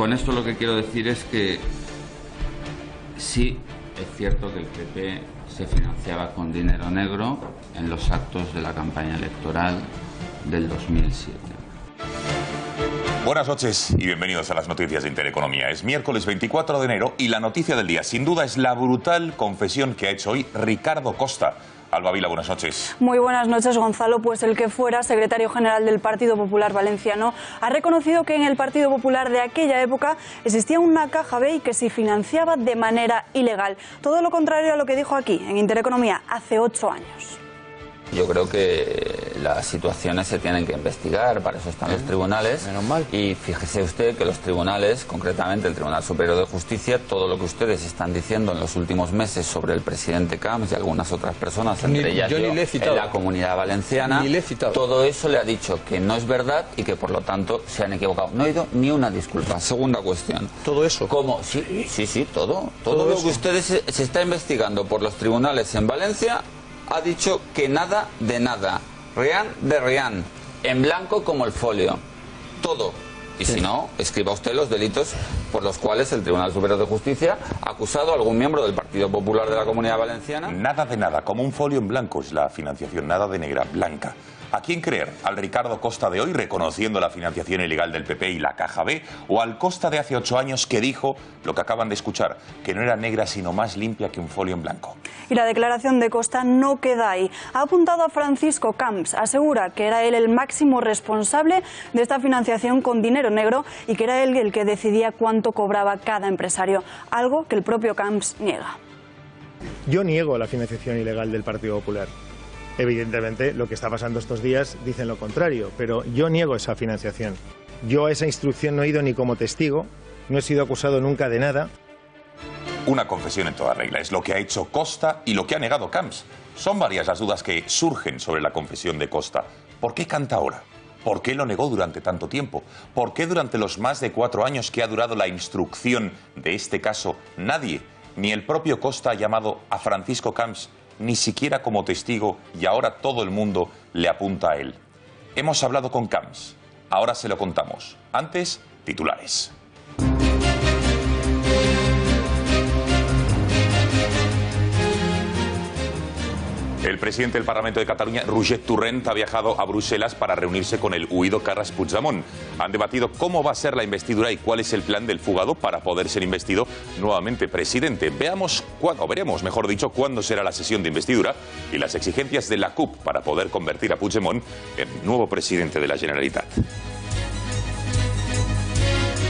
con esto lo que quiero decir es que sí, es cierto que el PP se financiaba con dinero negro en los actos de la campaña electoral del 2007. Buenas noches y bienvenidos a las noticias de Intereconomía. Es miércoles 24 de enero y la noticia del día, sin duda, es la brutal confesión que ha hecho hoy Ricardo Costa. Alba Vila, buenas noches. Muy buenas noches, Gonzalo. Pues el que fuera secretario general del Partido Popular Valenciano ha reconocido que en el Partido Popular de aquella época existía una caja B y que se financiaba de manera ilegal. Todo lo contrario a lo que dijo aquí, en Intereconomía, hace 8 años. Yo creo que las situaciones se tienen que investigar, para eso están los tribunales. Menos mal. Y fíjese usted que los tribunales, concretamente el Tribunal Superior de Justicia, todo lo que ustedes están diciendo en los últimos meses sobre el presidente Camps y algunas otras personas, entre ellas yo, en la Comunidad Valenciana, todo eso le ha dicho que no es verdad y que por lo tanto se han equivocado. No he oído ni una disculpa. Segunda cuestión. ¿Todo eso? ¿Cómo? Sí, todo. Todo lo que ustedes se está investigando por los tribunales en Valencia. Ha dicho que nada de nada, reán de reán, en blanco como el folio, todo. Y si no, escriba usted los delitos por los cuales el Tribunal Superior de Justicia ha acusado a algún miembro del Partido Popular de la Comunidad Valenciana. Nada de nada, como un folio en blanco es la financiación, nada de negra, blanca. ¿A quién creer? ¿Al Ricardo Costa de hoy reconociendo la financiación ilegal del PP y la Caja B? ¿O al Costa de hace 8 años que dijo lo que acaban de escuchar, que no era negra sino más limpia que un folio en blanco? Y la declaración de Costa no queda ahí. Ha apuntado a Francisco Camps, asegura que era él el máximo responsable de esta financiación con dinero negro y que era él el que decidía cuánto cobraba cada empresario, algo que el propio Camps niega. Yo niego la financiación ilegal del Partido Popular. Evidentemente, lo que está pasando estos días dicen lo contrario, pero yo niego esa financiación. Yo a esa instrucción no he ido ni como testigo, no he sido acusado nunca de nada. Una confesión en toda regla, es lo que ha hecho Costa y lo que ha negado Camps. Son varias las dudas que surgen sobre la confesión de Costa. ¿Por qué canta ahora? ¿Por qué lo negó durante tanto tiempo? ¿Por qué durante los más de 4 años que ha durado la instrucción de este caso nadie, ni el propio Costa, ha llamado a Francisco Camps ni siquiera como testigo, y ahora todo el mundo le apunta a él? Hemos hablado con Camps, ahora se lo contamos. Antes, titulares. El presidente del Parlamento de Cataluña, Roger Torrent, ha viajado a Bruselas para reunirse con el huido Carles Puigdemont. Han debatido cómo va a ser la investidura y cuál es el plan del fugado para poder ser investido nuevamente presidente. Veremos, mejor dicho, cuándo será la sesión de investidura y las exigencias de la CUP para poder convertir a Puigdemont en nuevo presidente de la Generalitat.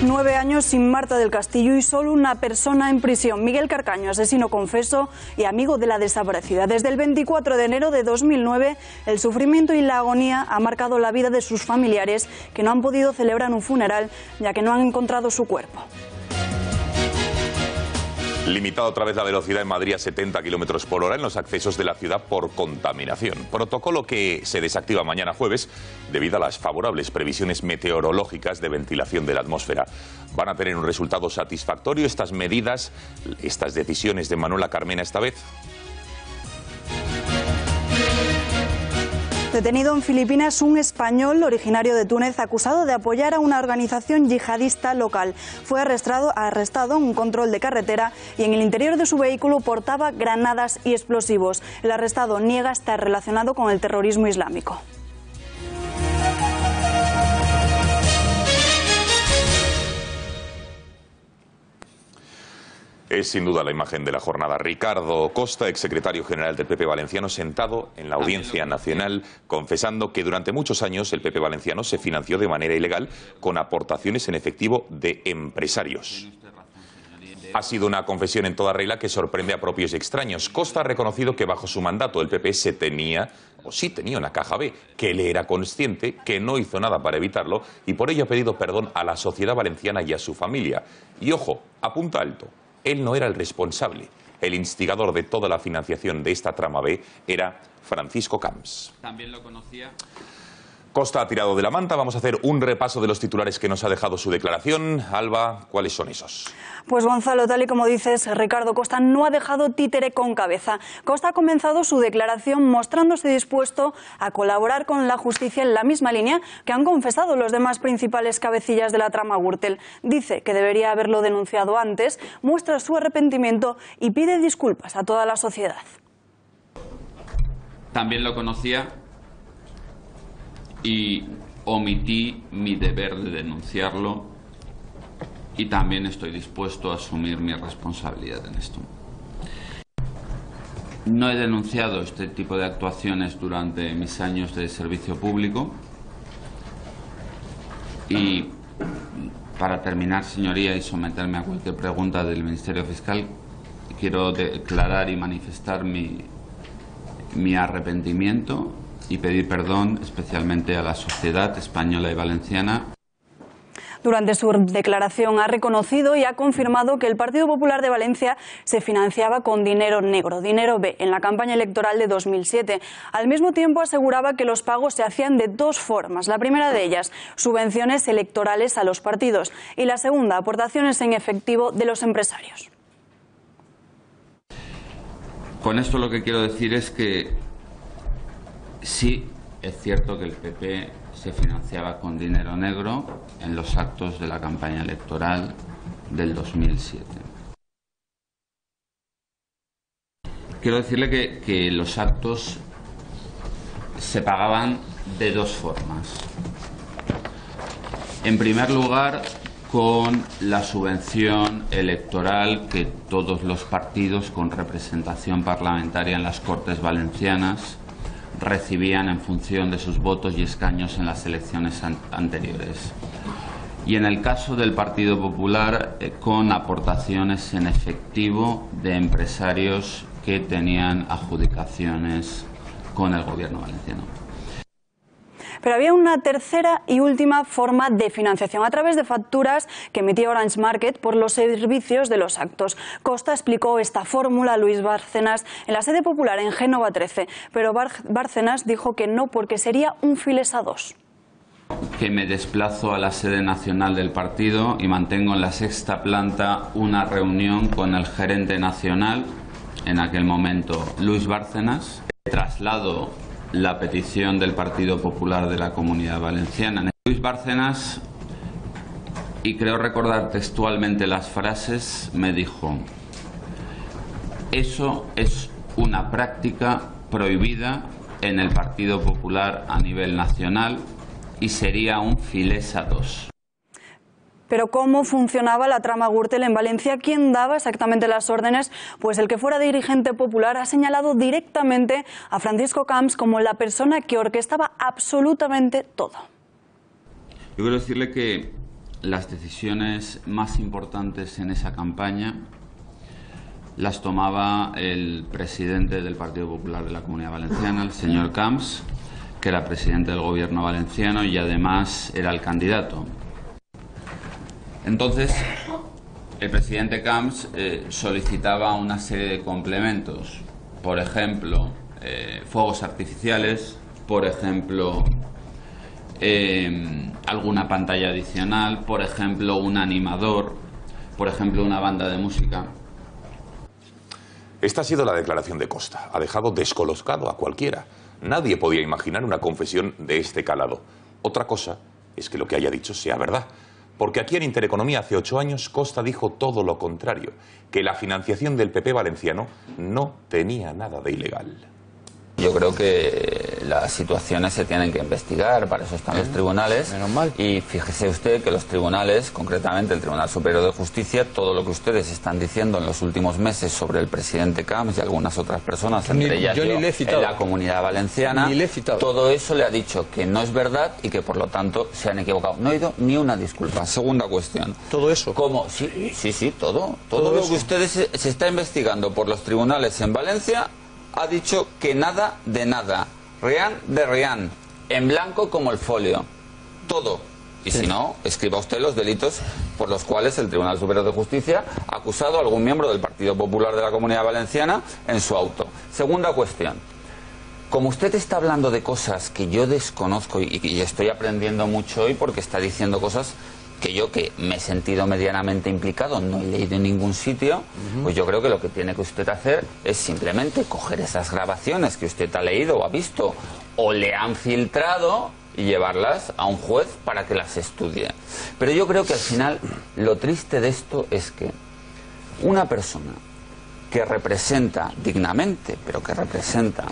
9 años sin Marta del Castillo y solo una persona en prisión. Miguel Carcaño, asesino confeso y amigo de la desaparecida. Desde el 24 de enero de 2009, el sufrimiento y la agonía ha marcado la vida de sus familiares, que no han podido celebrar un funeral ya que no han encontrado su cuerpo. Limitado otra vez la velocidad en Madrid a 70 km por hora en los accesos de la ciudad por contaminación. Protocolo que se desactiva mañana jueves debido a las favorables previsiones meteorológicas de ventilación de la atmósfera. ¿Van a tener un resultado satisfactorio estas medidas, estas decisiones de Manuela Carmena esta vez? Detenido en Filipinas un español originario de Túnez acusado de apoyar a una organización yihadista local. Fue arrestado en un control de carretera y en el interior de su vehículo portaba granadas y explosivos. El arrestado niega estar relacionado con el terrorismo islámico. Es sin duda la imagen de la jornada. Ricardo Costa, exsecretario general del PP valenciano, sentado en la Audiencia Nacional, confesando que durante muchos años el PP valenciano se financió de manera ilegal con aportaciones en efectivo de empresarios. Ha sido una confesión en toda regla que sorprende a propios y extraños. Costa ha reconocido que bajo su mandato el PP sí tenía una caja B, que él era consciente, que no hizo nada para evitarlo y por ello ha pedido perdón a la sociedad valenciana y a su familia. Y ojo, apunta alto. Él no era el responsable. El instigador de toda la financiación de esta trama B era Francisco Camps. También lo conocía. Costa ha tirado de la manta. Vamos a hacer un repaso de los titulares que nos ha dejado su declaración. Alba, ¿cuáles son esos? Pues Gonzalo, tal y como dices, Ricardo Costa no ha dejado títere con cabeza. Costa ha comenzado su declaración mostrándose dispuesto a colaborar con la justicia en la misma línea que han confesado los demás principales cabecillas de la trama Gürtel. Dice que debería haberlo denunciado antes, muestra su arrepentimiento y pide disculpas a toda la sociedad. También lo conocía y omití mi deber de denunciarlo y también estoy dispuesto a asumir mi responsabilidad en esto. No he denunciado este tipo de actuaciones durante mis años de servicio público y para terminar, señoría, y someterme a cualquier pregunta del Ministerio Fiscal, quiero declarar y manifestar mi arrepentimiento y pedir perdón especialmente a la sociedad española y valenciana. Durante su declaración ha reconocido y ha confirmado que el Partido Popular de Valencia se financiaba con dinero negro, dinero B, en la campaña electoral de 2007. Al mismo tiempo aseguraba que los pagos se hacían de dos formas. La primera de ellas, subvenciones electorales a los partidos, y la segunda, aportaciones en efectivo de los empresarios. Con esto lo que quiero decir es que sí, es cierto que el PP se financiaba con dinero negro en los actos de la campaña electoral del 2007. Quiero decirle que los actos se pagaban de dos formas. En primer lugar, con la subvención electoral que todos los partidos con representación parlamentaria en las Cortes Valencianas recibían en función de sus votos y escaños en las elecciones anteriores. Y en el caso del Partido Popular, con aportaciones en efectivo de empresarios que tenían adjudicaciones con el Gobierno valenciano. Pero había una tercera y última forma de financiación, a través de facturas que emitía Orange Market por los servicios de los actos. Costa explicó esta fórmula a Luis Bárcenas en la sede popular en Génova 13, pero Bárcenas dijo que no, porque sería un files a dos. Que me desplazo a la sede nacional del partido y mantengo en la sexta planta una reunión con el gerente nacional, en aquel momento Luis Bárcenas. Traslado la petición del Partido Popular de la Comunidad Valenciana. Luis Bárcenas, y creo recordar textualmente las frases, me dijo: eso es una práctica prohibida en el Partido Popular a nivel nacional y sería un filés a dos. Pero ¿cómo funcionaba la trama Gürtel en Valencia? ¿Quién daba exactamente las órdenes? Pues el que fuera dirigente popular ha señalado directamente a Francisco Camps como la persona que orquestaba absolutamente todo. Yo quiero decirle que las decisiones más importantes en esa campaña las tomaba el presidente del Partido Popular de la Comunidad Valenciana, el señor Camps, que era presidente del Gobierno valenciano y además era el candidato. Entonces, el presidente Camps solicitaba una serie de complementos, por ejemplo, fuegos artificiales, por ejemplo, alguna pantalla adicional, por ejemplo, un animador, por ejemplo, una banda de música. Esta ha sido la declaración de Costa. Ha dejado descolocado a cualquiera. Nadie podía imaginar una confesión de este calado. Otra cosa es que lo que haya dicho sea verdad. Porque aquí en Intereconomía hace 8 años Costa dijo todo lo contrario, que la financiación del PP valenciano no tenía nada de ilegal. Yo creo que las situaciones se tienen que investigar, para eso están los tribunales. Menos mal. Y fíjese usted que los tribunales, concretamente el Tribunal Superior de Justicia, todo lo que ustedes están diciendo en los últimos meses sobre el presidente Camps y algunas otras personas, entre ellas yo, en la Comunidad Valenciana, todo eso le ha dicho que no es verdad y que por lo tanto se han equivocado. No he oído ni una disculpa. Segunda cuestión. ¿Todo eso? ¿Cómo? Sí, todo. Todo lo que ustedes se está investigando por los tribunales en Valencia. Ha dicho que nada de nada, reán de reán, en blanco como el folio, todo. Y si no, escriba usted los delitos por los cuales el Tribunal Superior de Justicia ha acusado a algún miembro del Partido Popular de la Comunidad Valenciana en su auto. Segunda cuestión. como usted está hablando de cosas que yo desconozco y estoy aprendiendo mucho hoy porque está diciendo cosas que yo, que me he sentido medianamente implicado, no he leído en ningún sitio, pues yo creo que lo que tiene que usted hacer es simplemente coger esas grabaciones que usted ha leído o ha visto o le han filtrado y llevarlas a un juez para que las estudie. Pero yo creo que al final lo triste de esto es que una persona que representa dignamente, pero que representa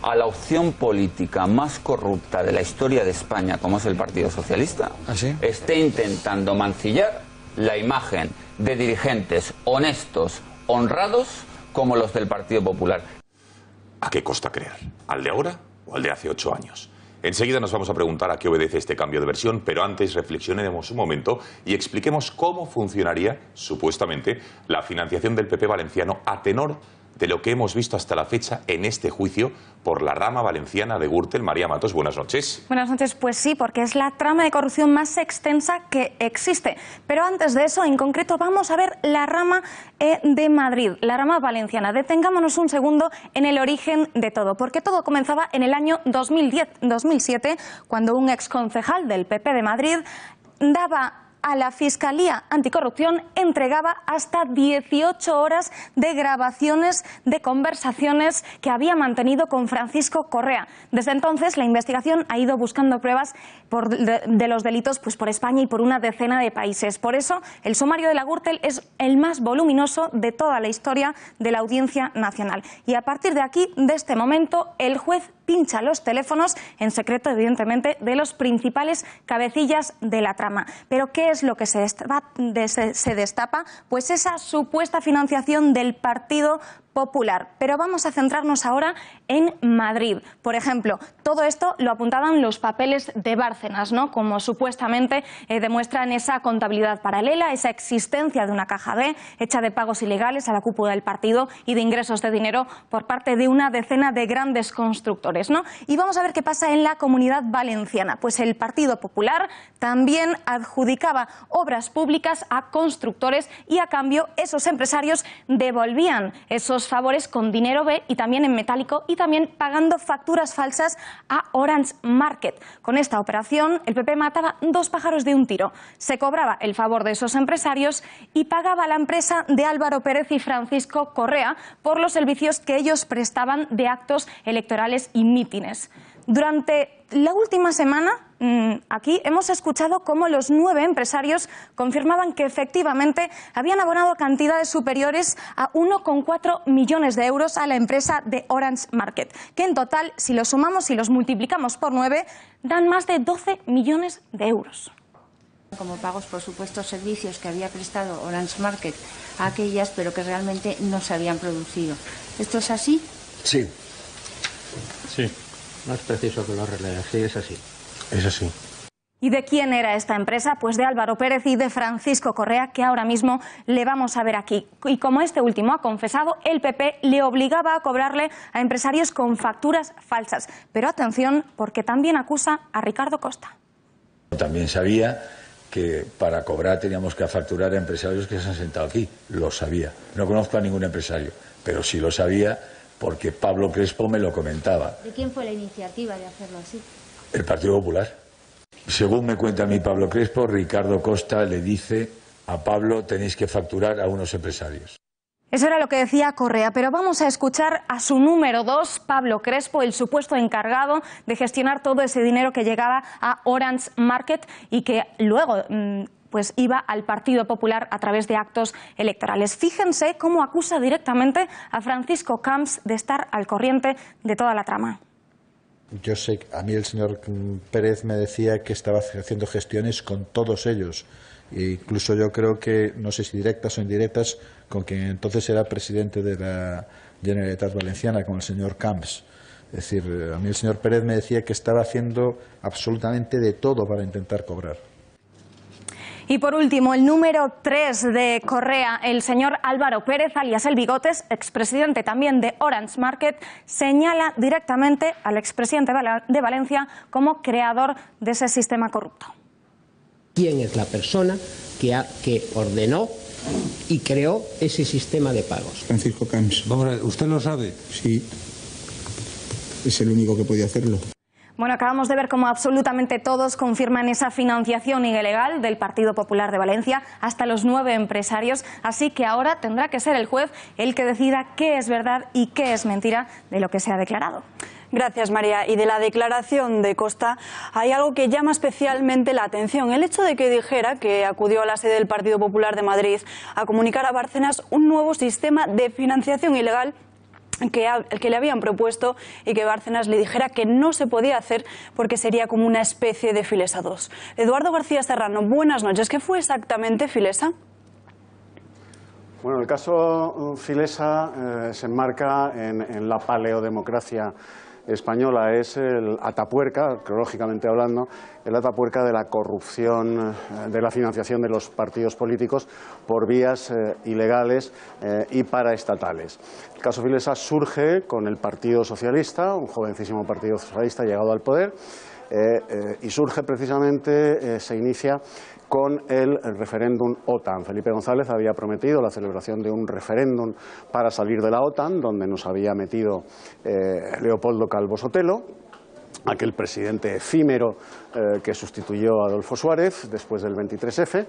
a la opción política más corrupta de la historia de España, como es el Partido Socialista, esté intentando mancillar la imagen de dirigentes honestos, honrados, como los del Partido Popular. ¿A qué costa creer? ¿Al de ahora o al de hace 8 años? Enseguida nos vamos a preguntar a qué obedece este cambio de versión, pero antes reflexionemos un momento y expliquemos cómo funcionaría, supuestamente, la financiación del PP valenciano a tenor de lo que hemos visto hasta la fecha en este juicio por la rama valenciana de Gürtel. María Matos, buenas noches. Buenas noches, pues sí, porque es la trama de corrupción más extensa que existe. Pero antes de eso, en concreto, vamos a ver la rama de Madrid, la rama valenciana. Detengámonos un segundo en el origen de todo, porque todo comenzaba en el año 2007, cuando un exconcejal del PP de Madrid daba a la Fiscalía Anticorrupción, entregaba hasta 18 horas de grabaciones de conversaciones que había mantenido con Francisco Correa. Desde entonces la investigación ha ido buscando pruebas de los delitos pues por España y por una decena de países. Por eso el sumario de la Gürtel es el más voluminoso de toda la historia de la Audiencia Nacional. Y a partir de aquí, de este momento, el juez pincha los teléfonos, en secreto evidentemente, de los principales cabecillas de la trama. Pero ¿qué es lo que se destapa? Pues esa supuesta financiación del Partido Popular. Pero vamos a centrarnos ahora en Madrid. Por ejemplo, todo esto lo apuntaban los papeles de Bárcenas, ¿no? Como supuestamente demuestran esa contabilidad paralela, esa existencia de una caja B hecha de pagos ilegales a la cúpula del partido y de ingresos de dinero por parte de una decena de grandes constructores, ¿no? Y vamos a ver qué pasa en la Comunidad Valenciana. Pues el Partido Popular también adjudicaba obras públicas a constructores y a cambio esos empresarios devolvían esos favores con dinero B y también en metálico y también pagando facturas falsas a Orange Market. Con esta operación el PP mataba 2 pájaros de un tiro. Se cobraba el favor de esos empresarios y pagaba a la empresa de Álvaro Pérez y Francisco Correa por los servicios que ellos prestaban de actos electorales y mítines. Durante la última semana, aquí hemos escuchado cómo los 9 empresarios confirmaban que efectivamente habían abonado cantidades superiores a 1,4 millones de euros a la empresa de Orange Market, que en total, si los sumamos y los multiplicamos por 9, dan más de 12 millones de euros. Como pagos por supuestos servicios que había prestado Orange Market a aquellas, pero que realmente no se habían producido. ¿Esto es así? Sí. Sí. No es preciso que lo arregle, sí, es así. Es así. ¿Y de quién era esta empresa? Pues de Álvaro Pérez y de Francisco Correa, que ahora mismo le vamos a ver aquí. Y como este último ha confesado, el PP le obligaba a cobrarle a empresarios con facturas falsas. Pero atención, porque también acusa a Ricardo Costa. También sabía que para cobrar teníamos que facturar a empresarios que se han sentado aquí. Lo sabía. No conozco a ningún empresario, pero sí lo sabía porque Pablo Crespo me lo comentaba. ¿De quién fue la iniciativa de hacerlo así? El Partido Popular. Según me cuenta mi Pablo Crespo, Ricardo Costa le dice a Pablo: tenéis que facturar a unos empresarios. Eso era lo que decía Correa, pero vamos a escuchar a su número 2, Pablo Crespo, el supuesto encargado de gestionar todo ese dinero que llegaba a Orange Market y que luego pues iba al Partido Popular a través de actos electorales. Fíjense cómo acusa directamente a Francisco Camps de estar al corriente de toda la trama. Yo sé, a mí el señor Pérez me decía que estaba haciendo gestiones con todos ellos. E incluso yo creo que, no sé si directas o indirectas, con quien entonces era presidente de la Generalitat Valenciana, con el señor Camps. Es decir, a mí el señor Pérez me decía que estaba haciendo absolutamente de todo para intentar cobrar. Y por último, el número 3 de Correa, el señor Álvaro Pérez, alias El Bigotes, expresidente también de Orange Market, señala directamente al expresidente de Valencia como creador de ese sistema corrupto. ¿Quién es la persona que ordenó y creó ese sistema de pagos? Francisco Camps. Vamos a ver, ¿usted lo sabe? Sí. es el único que podía hacerlo. Bueno, acabamos de ver cómo absolutamente todos confirman esa financiación ilegal del Partido Popular de Valencia, hasta los 9 empresarios, así que ahora tendrá que ser el juez el que decida qué es verdad y qué es mentira de lo que se ha declarado. Gracias, María. Y de la declaración de Costa hay algo que llama especialmente la atención. El hecho de que dijera que acudió a la sede del Partido Popular de Madrid a comunicar a Bárcenas un nuevo sistema de financiación ilegal que le habían propuesto, y que Bárcenas le dijera que no se podía hacer porque sería como una especie de Filesa 2. Eduardo García Serrano, buenas noches. ¿Qué fue exactamente Filesa? Bueno, el caso Filesa se enmarca en la paleodemocracia española. Es el atapuerca, arqueológicamente hablando, el atapuerca de la corrupción, de la financiación de los partidos políticos por vías ilegales y paraestatales. El caso Filesa surge con el Partido Socialista, un jovencísimo Partido Socialista llegado al poder, y surge precisamente, se inicia con el referéndum OTAN. Felipe González había prometido la celebración de un referéndum para salir de la OTAN, donde nos había metido Leopoldo Calvo Sotelo, aquel presidente efímero que sustituyó a Adolfo Suárez después del 23F,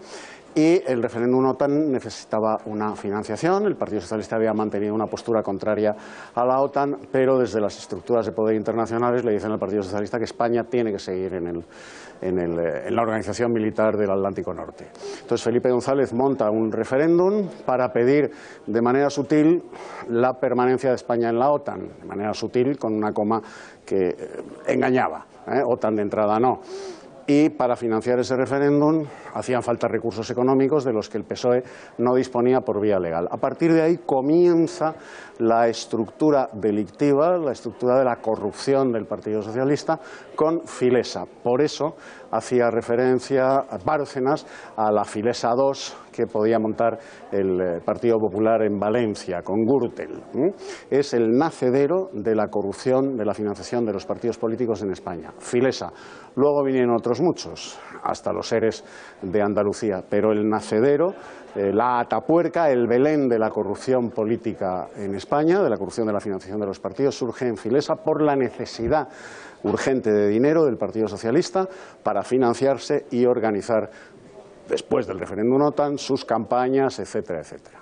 y el referéndum OTAN necesitaba una financiación. El Partido Socialista había mantenido una postura contraria a la OTAN, pero desde las estructuras de poder internacionales le dicen al Partido Socialista que España tiene que seguir en la organización militar del Atlántico Norte. Entonces Felipe González monta un referéndum para pedir de manera sutil la permanencia de España en la OTAN, de manera sutil, con una coma que engañaba, OTAN de entrada no. Y para financiar ese referéndum hacían falta recursos económicos de los que el PSOE no disponía por vía legal. A partir de ahí comienza la estructura delictiva, la estructura de la corrupción del Partido Socialista con Filesa. Por eso hacía referencia a Bárcenas a la Filesa 2 que podía montar el Partido Popular en Valencia, con Gürtel. Es el nacedero de la corrupción, de la financiación de los partidos políticos en España, Filesa. Luego vinieron otros muchos, hasta los seres de Andalucía, pero el nacedero, la atapuerca, el Belén de la corrupción política en España, de la corrupción de la financiación de los partidos, surge en Filesa por la necesidad urgente de dinero del Partido Socialista para financiarse y organizar, después del referéndum OTAN, sus campañas, etcétera, etcétera.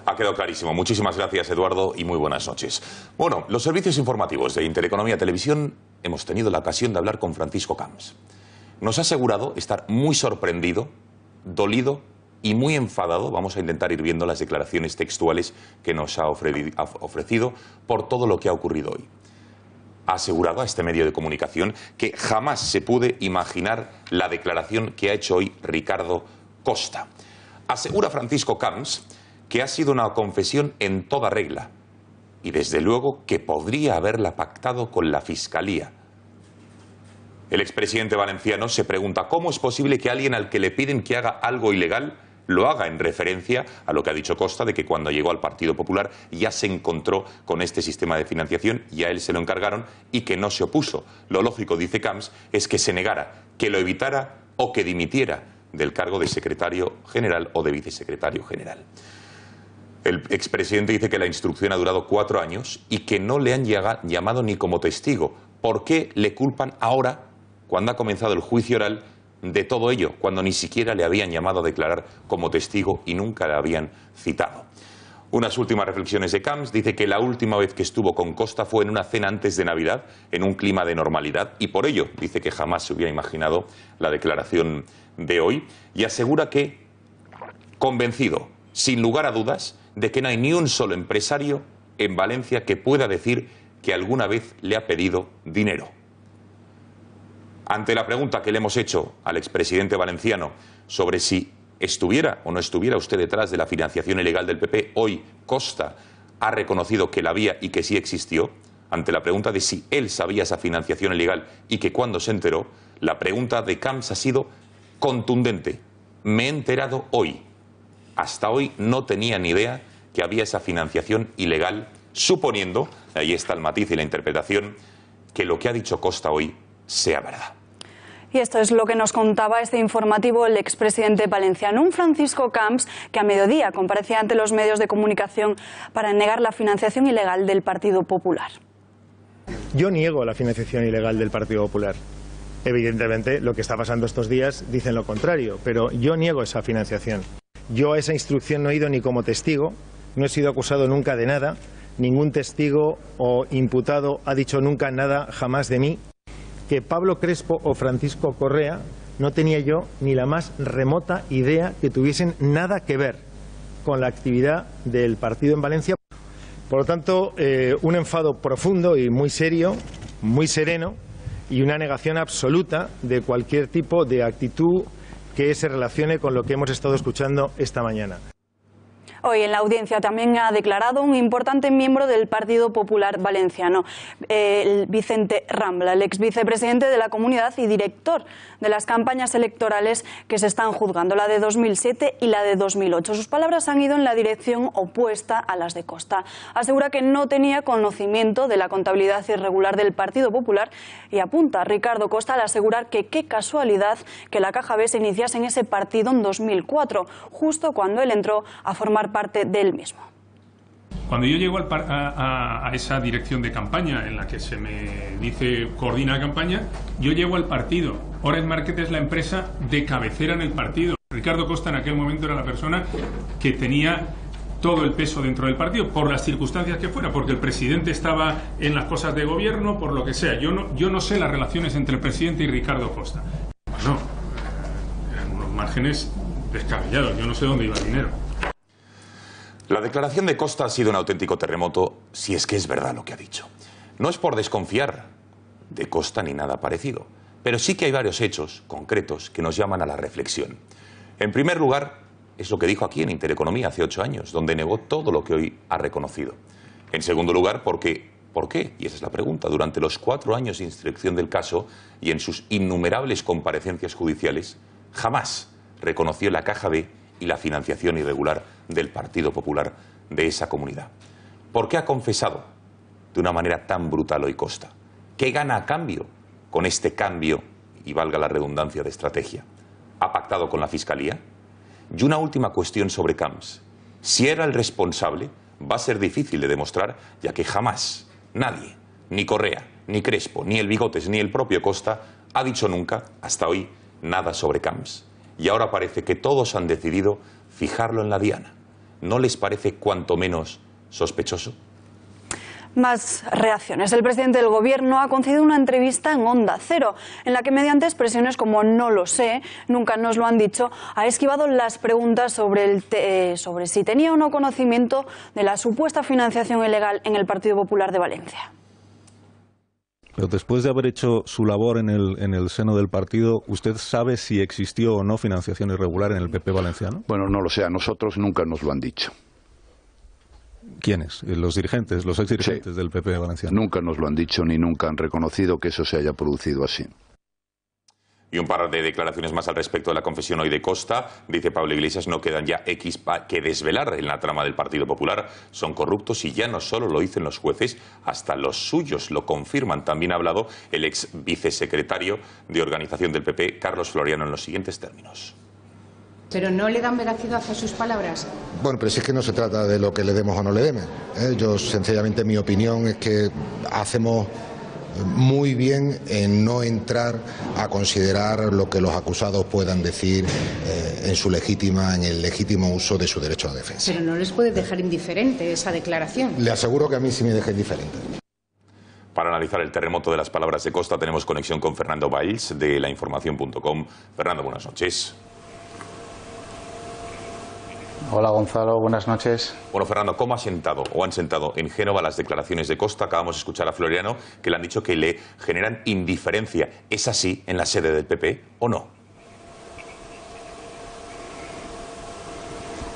Ha quedado clarísimo. Muchísimas gracias, Eduardo, y muy buenas noches. Bueno, los servicios informativos de Intereconomía Televisión hemos tenido la ocasión de hablar con Francisco Camps. Nos ha asegurado estar muy sorprendido, dolido y muy enfadado. Vamos a intentar ir viendo las declaraciones textuales que nos ha ofrecido por todo lo que ha ocurrido hoy. Ha asegurado a este medio de comunicación que jamás se puede imaginar la declaración que ha hecho hoy Ricardo Costa. Asegura Francisco Camps que ha sido una confesión en toda regla y desde luego que podría haberla pactado con la Fiscalía. El expresidente valenciano se pregunta cómo es posible que alguien al que le piden que haga algo ilegal lo haga, en referencia a lo que ha dicho Costa de que cuando llegó al Partido Popular ya se encontró con este sistema de financiación y a él se lo encargaron y que no se opuso. Lo lógico, dice Camps, es que se negara, que lo evitara o que dimitiera del cargo de secretario general o de vicesecretario general. El expresidente dice que la instrucción ha durado 4 años y que no le han llamado ni como testigo. ¿Por qué le culpan ahora, cuando ha comenzado el juicio oral, de todo ello, cuando ni siquiera le habían llamado a declarar como testigo y nunca le habían citado? Unas últimas reflexiones de Camps. Dice que la última vez que estuvo con Costa fue en una cena antes de Navidad, en un clima de normalidad, y por ello dice que jamás se hubiera imaginado la declaración de hoy, y asegura que, convencido, sin lugar a dudas, de que no hay ni un solo empresario en Valencia que pueda decir que alguna vez le ha pedido dinero. Ante la pregunta que le hemos hecho al expresidente valenciano sobre si estuviera o no estuviera usted detrás de la financiación ilegal del PP, hoy Costa ha reconocido que la había y que sí existió. Ante la pregunta de si él sabía esa financiación ilegal y que cuando se enteró, la pregunta de Camps ha sido contundente. Me he enterado hoy. Hasta hoy no tenía ni idea que había esa financiación ilegal, suponiendo, ahí está el matiz y la interpretación, que lo que ha dicho Costa hoy sea verdad. Y esto es lo que nos contaba este informativo el expresidente valenciano, un Francisco Camps que a mediodía comparecía ante los medios de comunicación para negar la financiación ilegal del Partido Popular. Yo niego la financiación ilegal del Partido Popular. Evidentemente, lo que está pasando estos días dicen lo contrario, pero yo niego esa financiación. Yo a esa instrucción no he ido ni como testigo, no he sido acusado nunca de nada, ningún testigo o imputado ha dicho nunca nada jamás de mí. Que Pablo Crespo o Francisco Correa no tenía yo ni la más remota idea que tuviesen nada que ver con la actividad del partido en Valencia. Por lo tanto, un enfado profundo y muy serio, muy sereno, y una negación absoluta de cualquier tipo de actitud que se relacione con lo que hemos estado escuchando esta mañana. Hoy en la audiencia también ha declarado un importante miembro del Partido Popular Valenciano, el Vicente Rambla, el ex vicepresidente de la Comunidad y director de las campañas electorales que se están juzgando, la de 2007 y la de 2008. Sus palabras han ido en la dirección opuesta a las de Costa. Asegura que no tenía conocimiento de la contabilidad irregular del Partido Popular y apunta a Ricardo Costa al asegurar que qué casualidad que la Caja B se iniciase en ese partido en 2004, justo cuando él entró a formar parte del mismo. Cuando yo llego a esa dirección de campaña en la que se me dice coordina la campaña, yo llego al partido. Orange Market es la empresa de cabecera en el partido. Ricardo Costa en aquel momento era la persona que tenía todo el peso dentro del partido, por las circunstancias que fuera, porque el presidente estaba en las cosas de gobierno, por lo que sea. Yo no sé las relaciones entre el presidente y Ricardo Costa. Pues no, eran unos márgenes descabellados, yo no sé dónde iba el dinero. La declaración de Costa ha sido un auténtico terremoto, si es que es verdad lo que ha dicho. No es por desconfiar de Costa ni nada parecido, pero sí que hay varios hechos concretos que nos llaman a la reflexión. En primer lugar, es lo que dijo aquí en Intereconomía hace 8 años, donde negó todo lo que hoy ha reconocido. En segundo lugar, ¿por qué? Y esa es la pregunta. Durante los 4 años de instrucción del caso y en sus innumerables comparecencias judiciales, jamás reconoció la Caja B y la financiación irregular del Partido Popular de esa comunidad. ¿Por qué ha confesado de una manera tan brutal hoy Costa? ¿Qué gana a cambio con este cambio, y valga la redundancia, de estrategia? ¿Ha pactado con la Fiscalía? Y una última cuestión sobre Camps. Si era el responsable, va a ser difícil de demostrar, ya que jamás nadie, ni Correa, ni Crespo, ni el Bigotes, ni el propio Costa, ha dicho nunca, hasta hoy, nada sobre Camps. Y ahora parece que todos han decidido fijarlo en la diana. ¿No les parece cuanto menos sospechoso? Más reacciones. El presidente del Gobierno ha concedido una entrevista en Onda Cero, en la que mediante expresiones como no lo sé, nunca nos lo han dicho, ha esquivado las preguntas sobre si tenía o no conocimiento de la supuesta financiación ilegal en el Partido Popular de Valencia. Pero después de haber hecho su labor en el seno del partido, ¿usted sabe si existió o no financiación irregular en el PP valenciano? Bueno, no lo sé, a nosotros nunca nos lo han dicho. ¿Quiénes? ¿Los dirigentes, los exdirigentes del PP valenciano? Nunca nos lo han dicho ni nunca han reconocido que eso se haya producido así. Y un par de declaraciones más al respecto de la confesión hoy de Costa. Dice Pablo Iglesias, no quedan ya X que desvelar en la trama del Partido Popular. Son corruptos y ya no solo lo dicen los jueces, hasta los suyos lo confirman. También ha hablado el ex vicesecretario de organización del PP, Carlos Floriano, en los siguientes términos. ¿Pero no le dan veracidad a sus palabras? Bueno, pero si es que no se trata de lo que le demos o no le demos. Yo, sencillamente, mi opinión es que hacemos muy bien en no entrar a considerar lo que los acusados puedan decir en el legítimo uso de su derecho a defensa. Pero no les puede dejar indiferente esa declaración. Le aseguro que a mí sí me deja indiferente. Para analizar el terremoto de las palabras de Costa tenemos conexión con Fernando Valls de lainformación.com. Fernando, buenas noches. Hola Gonzalo, buenas noches. Bueno, Fernando, ¿cómo han sentado en Génova las declaraciones de Costa? Acabamos de escuchar a Floriano, que le han dicho que le generan indiferencia. ¿Es así en la sede del PP o no?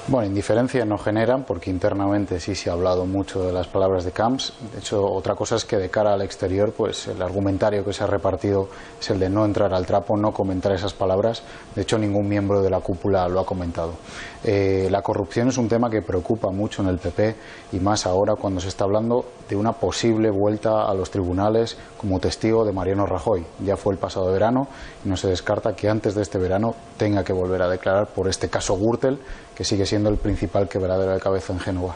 Bueno, indiferencia no generan, porque internamente sí se ha hablado mucho de las palabras de Camps. De hecho, otra cosa es que de cara al exterior, pues el argumentario que se ha repartido es el de no entrar al trapo, no comentar esas palabras. De hecho, ningún miembro de la cúpula lo ha comentado. La corrupción es un tema que preocupa mucho en el PP, y más ahora cuando se está hablando de una posible vuelta a los tribunales como testigo de Mariano Rajoy. Ya fue el pasado verano y no se descarta que antes de este verano tenga que volver a declarar por este caso Gürtel, que sigue siendo el principal quebradero de cabeza en Génova.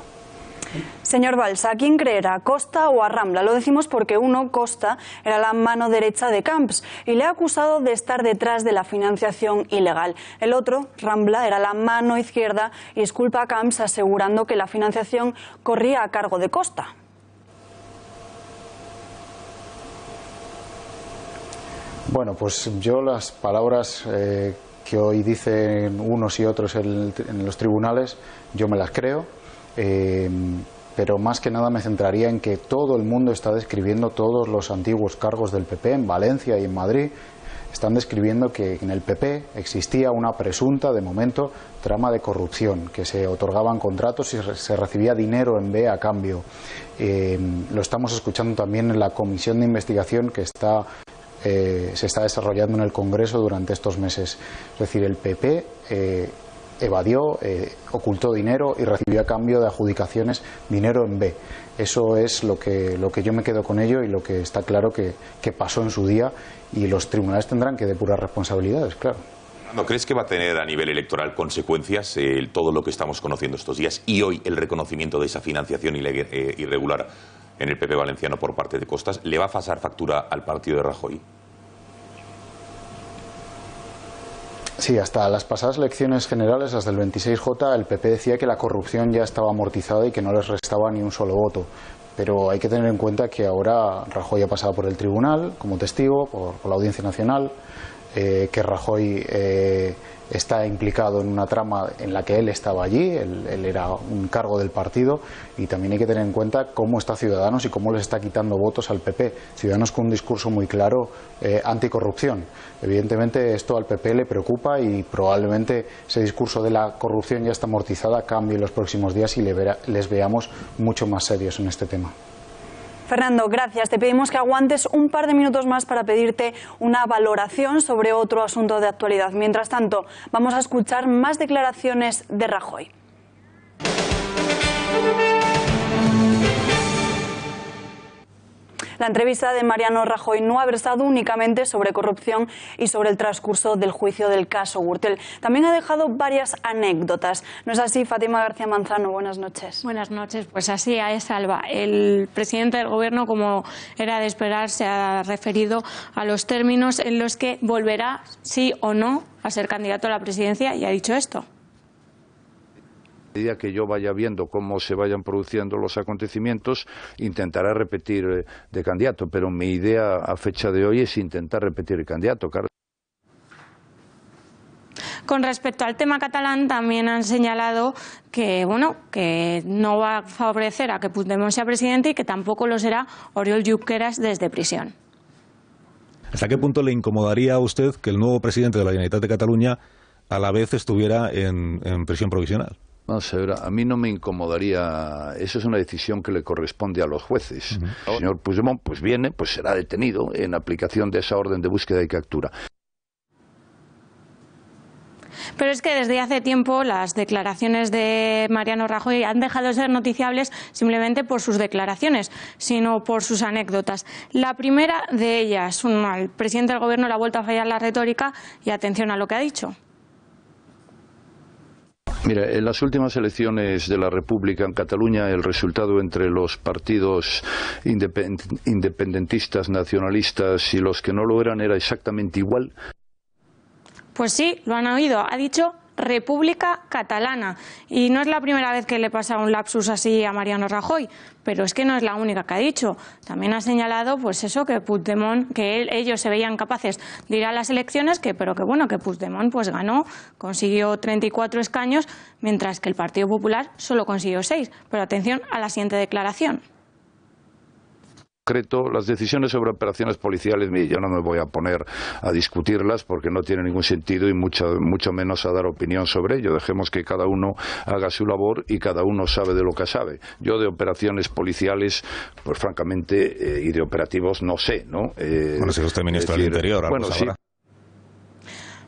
Señor Valls, ¿a quién creerá, a Costa o a Rambla? Lo decimos porque uno, Costa, era la mano derecha de Camps y le ha acusado de estar detrás de la financiación ilegal. El otro, Rambla, era la mano izquierda y exculpa a Camps asegurando que la financiación corría a cargo de Costa. Bueno, pues yo las palabras que hoy dicen unos y otros en los tribunales, yo me las creo. Pero más que nada me centraría en que todo el mundo está describiendo, todos los antiguos cargos del PP en Valencia y en Madrid están describiendo que en el PP existía una presunta, de momento, trama de corrupción, que se otorgaban contratos y se recibía dinero en B a cambio. Lo estamos escuchando también en la comisión de investigación que se está desarrollando en el Congreso durante estos meses. Es decir, el PP evadió, ocultó dinero y recibió a cambio de adjudicaciones dinero en B. Eso es lo que yo me quedo con ello y lo que está claro que pasó en su día, y los tribunales tendrán que depurar responsabilidades, claro. ¿No crees que va a tener a nivel electoral consecuencias todo lo que estamos conociendo estos días y hoy el reconocimiento de esa financiación irregular en el PP valenciano por parte de Costas? ¿Le va a pasar factura al partido de Rajoy? Sí, hasta las pasadas elecciones generales, las del 26J, el PP decía que la corrupción ya estaba amortizada y que no les restaba ni un solo voto. Pero hay que tener en cuenta que ahora Rajoy ha pasado por el tribunal como testigo, por la Audiencia Nacional, que Rajoy está implicado en una trama en la que él estaba allí, él era un cargo del partido, y también hay que tener en cuenta cómo está Ciudadanos y cómo les está quitando votos al PP. Ciudadanos con un discurso muy claro anticorrupción. Evidentemente esto al PP le preocupa y probablemente ese discurso de la corrupción ya está amortizada cambie en los próximos días y les veamos mucho más serios en este tema. Fernando, gracias. Te pedimos que aguantes un par de minutos más para pedirte una valoración sobre otro asunto de actualidad. Mientras tanto, vamos a escuchar más declaraciones de Rajoy. La entrevista de Mariano Rajoy no ha versado únicamente sobre corrupción y sobre el transcurso del juicio del caso Gürtel. También ha dejado varias anécdotas. ¿No es así, Fátima García Manzano? Buenas noches. Buenas noches. Pues así es, Alba. El presidente del Gobierno, como era de esperar, se ha referido a los términos en los que volverá, sí o no, a ser candidato a la presidencia, y ha dicho esto. A medida que yo vaya viendo cómo se vayan produciendo los acontecimientos, intentaré repetir de candidato, pero mi idea a fecha de hoy es intentar repetir el candidato, claro. Con respecto al tema catalán, también han señalado que, bueno, que no va a favorecer a que Puigdemont sea presidente y que tampoco lo será Oriol Junqueras desde prisión. ¿Hasta qué punto le incomodaría a usted que el nuevo presidente de la Generalitat de Cataluña a la vez estuviera en prisión provisional? Vamos a ver, a mí no me incomodaría, eso es una decisión que le corresponde a los jueces. El señor Puigdemont pues viene, pues será detenido en aplicación de esa orden de búsqueda y captura. Pero es que desde hace tiempo las declaraciones de Mariano Rajoy han dejado de ser noticiables simplemente por sus declaraciones, sino por sus anécdotas. La primera de ellas, al presidente del Gobierno le ha vuelto a fallar la retórica y atención a lo que ha dicho. Mira, en las últimas elecciones de la República en Cataluña, el resultado entre los partidos independentistas, nacionalistas y los que no lo eran era exactamente igual. Pues sí, lo han oído. Ha dicho República Catalana. Y no es la primera vez que le pasa un lapsus así a Mariano Rajoy, pero es que no es la única que ha dicho. También ha señalado, pues eso, que Puigdemont, que ellos se veían capaces de ir a las elecciones, pero que bueno, que Puigdemont pues ganó, consiguió 34 escaños, mientras que el Partido Popular solo consiguió 6. Pero atención a la siguiente declaración. Las decisiones sobre operaciones policiales, yo no me voy a poner a discutirlas porque no tiene ningún sentido y mucho menos a dar opinión sobre ello. Dejemos que cada uno haga su labor y cada uno sabe de lo que sabe. Yo de operaciones policiales, pues francamente, y de operativos no sé, ¿no? Bueno, si usted ministro del Interior, bueno, sí.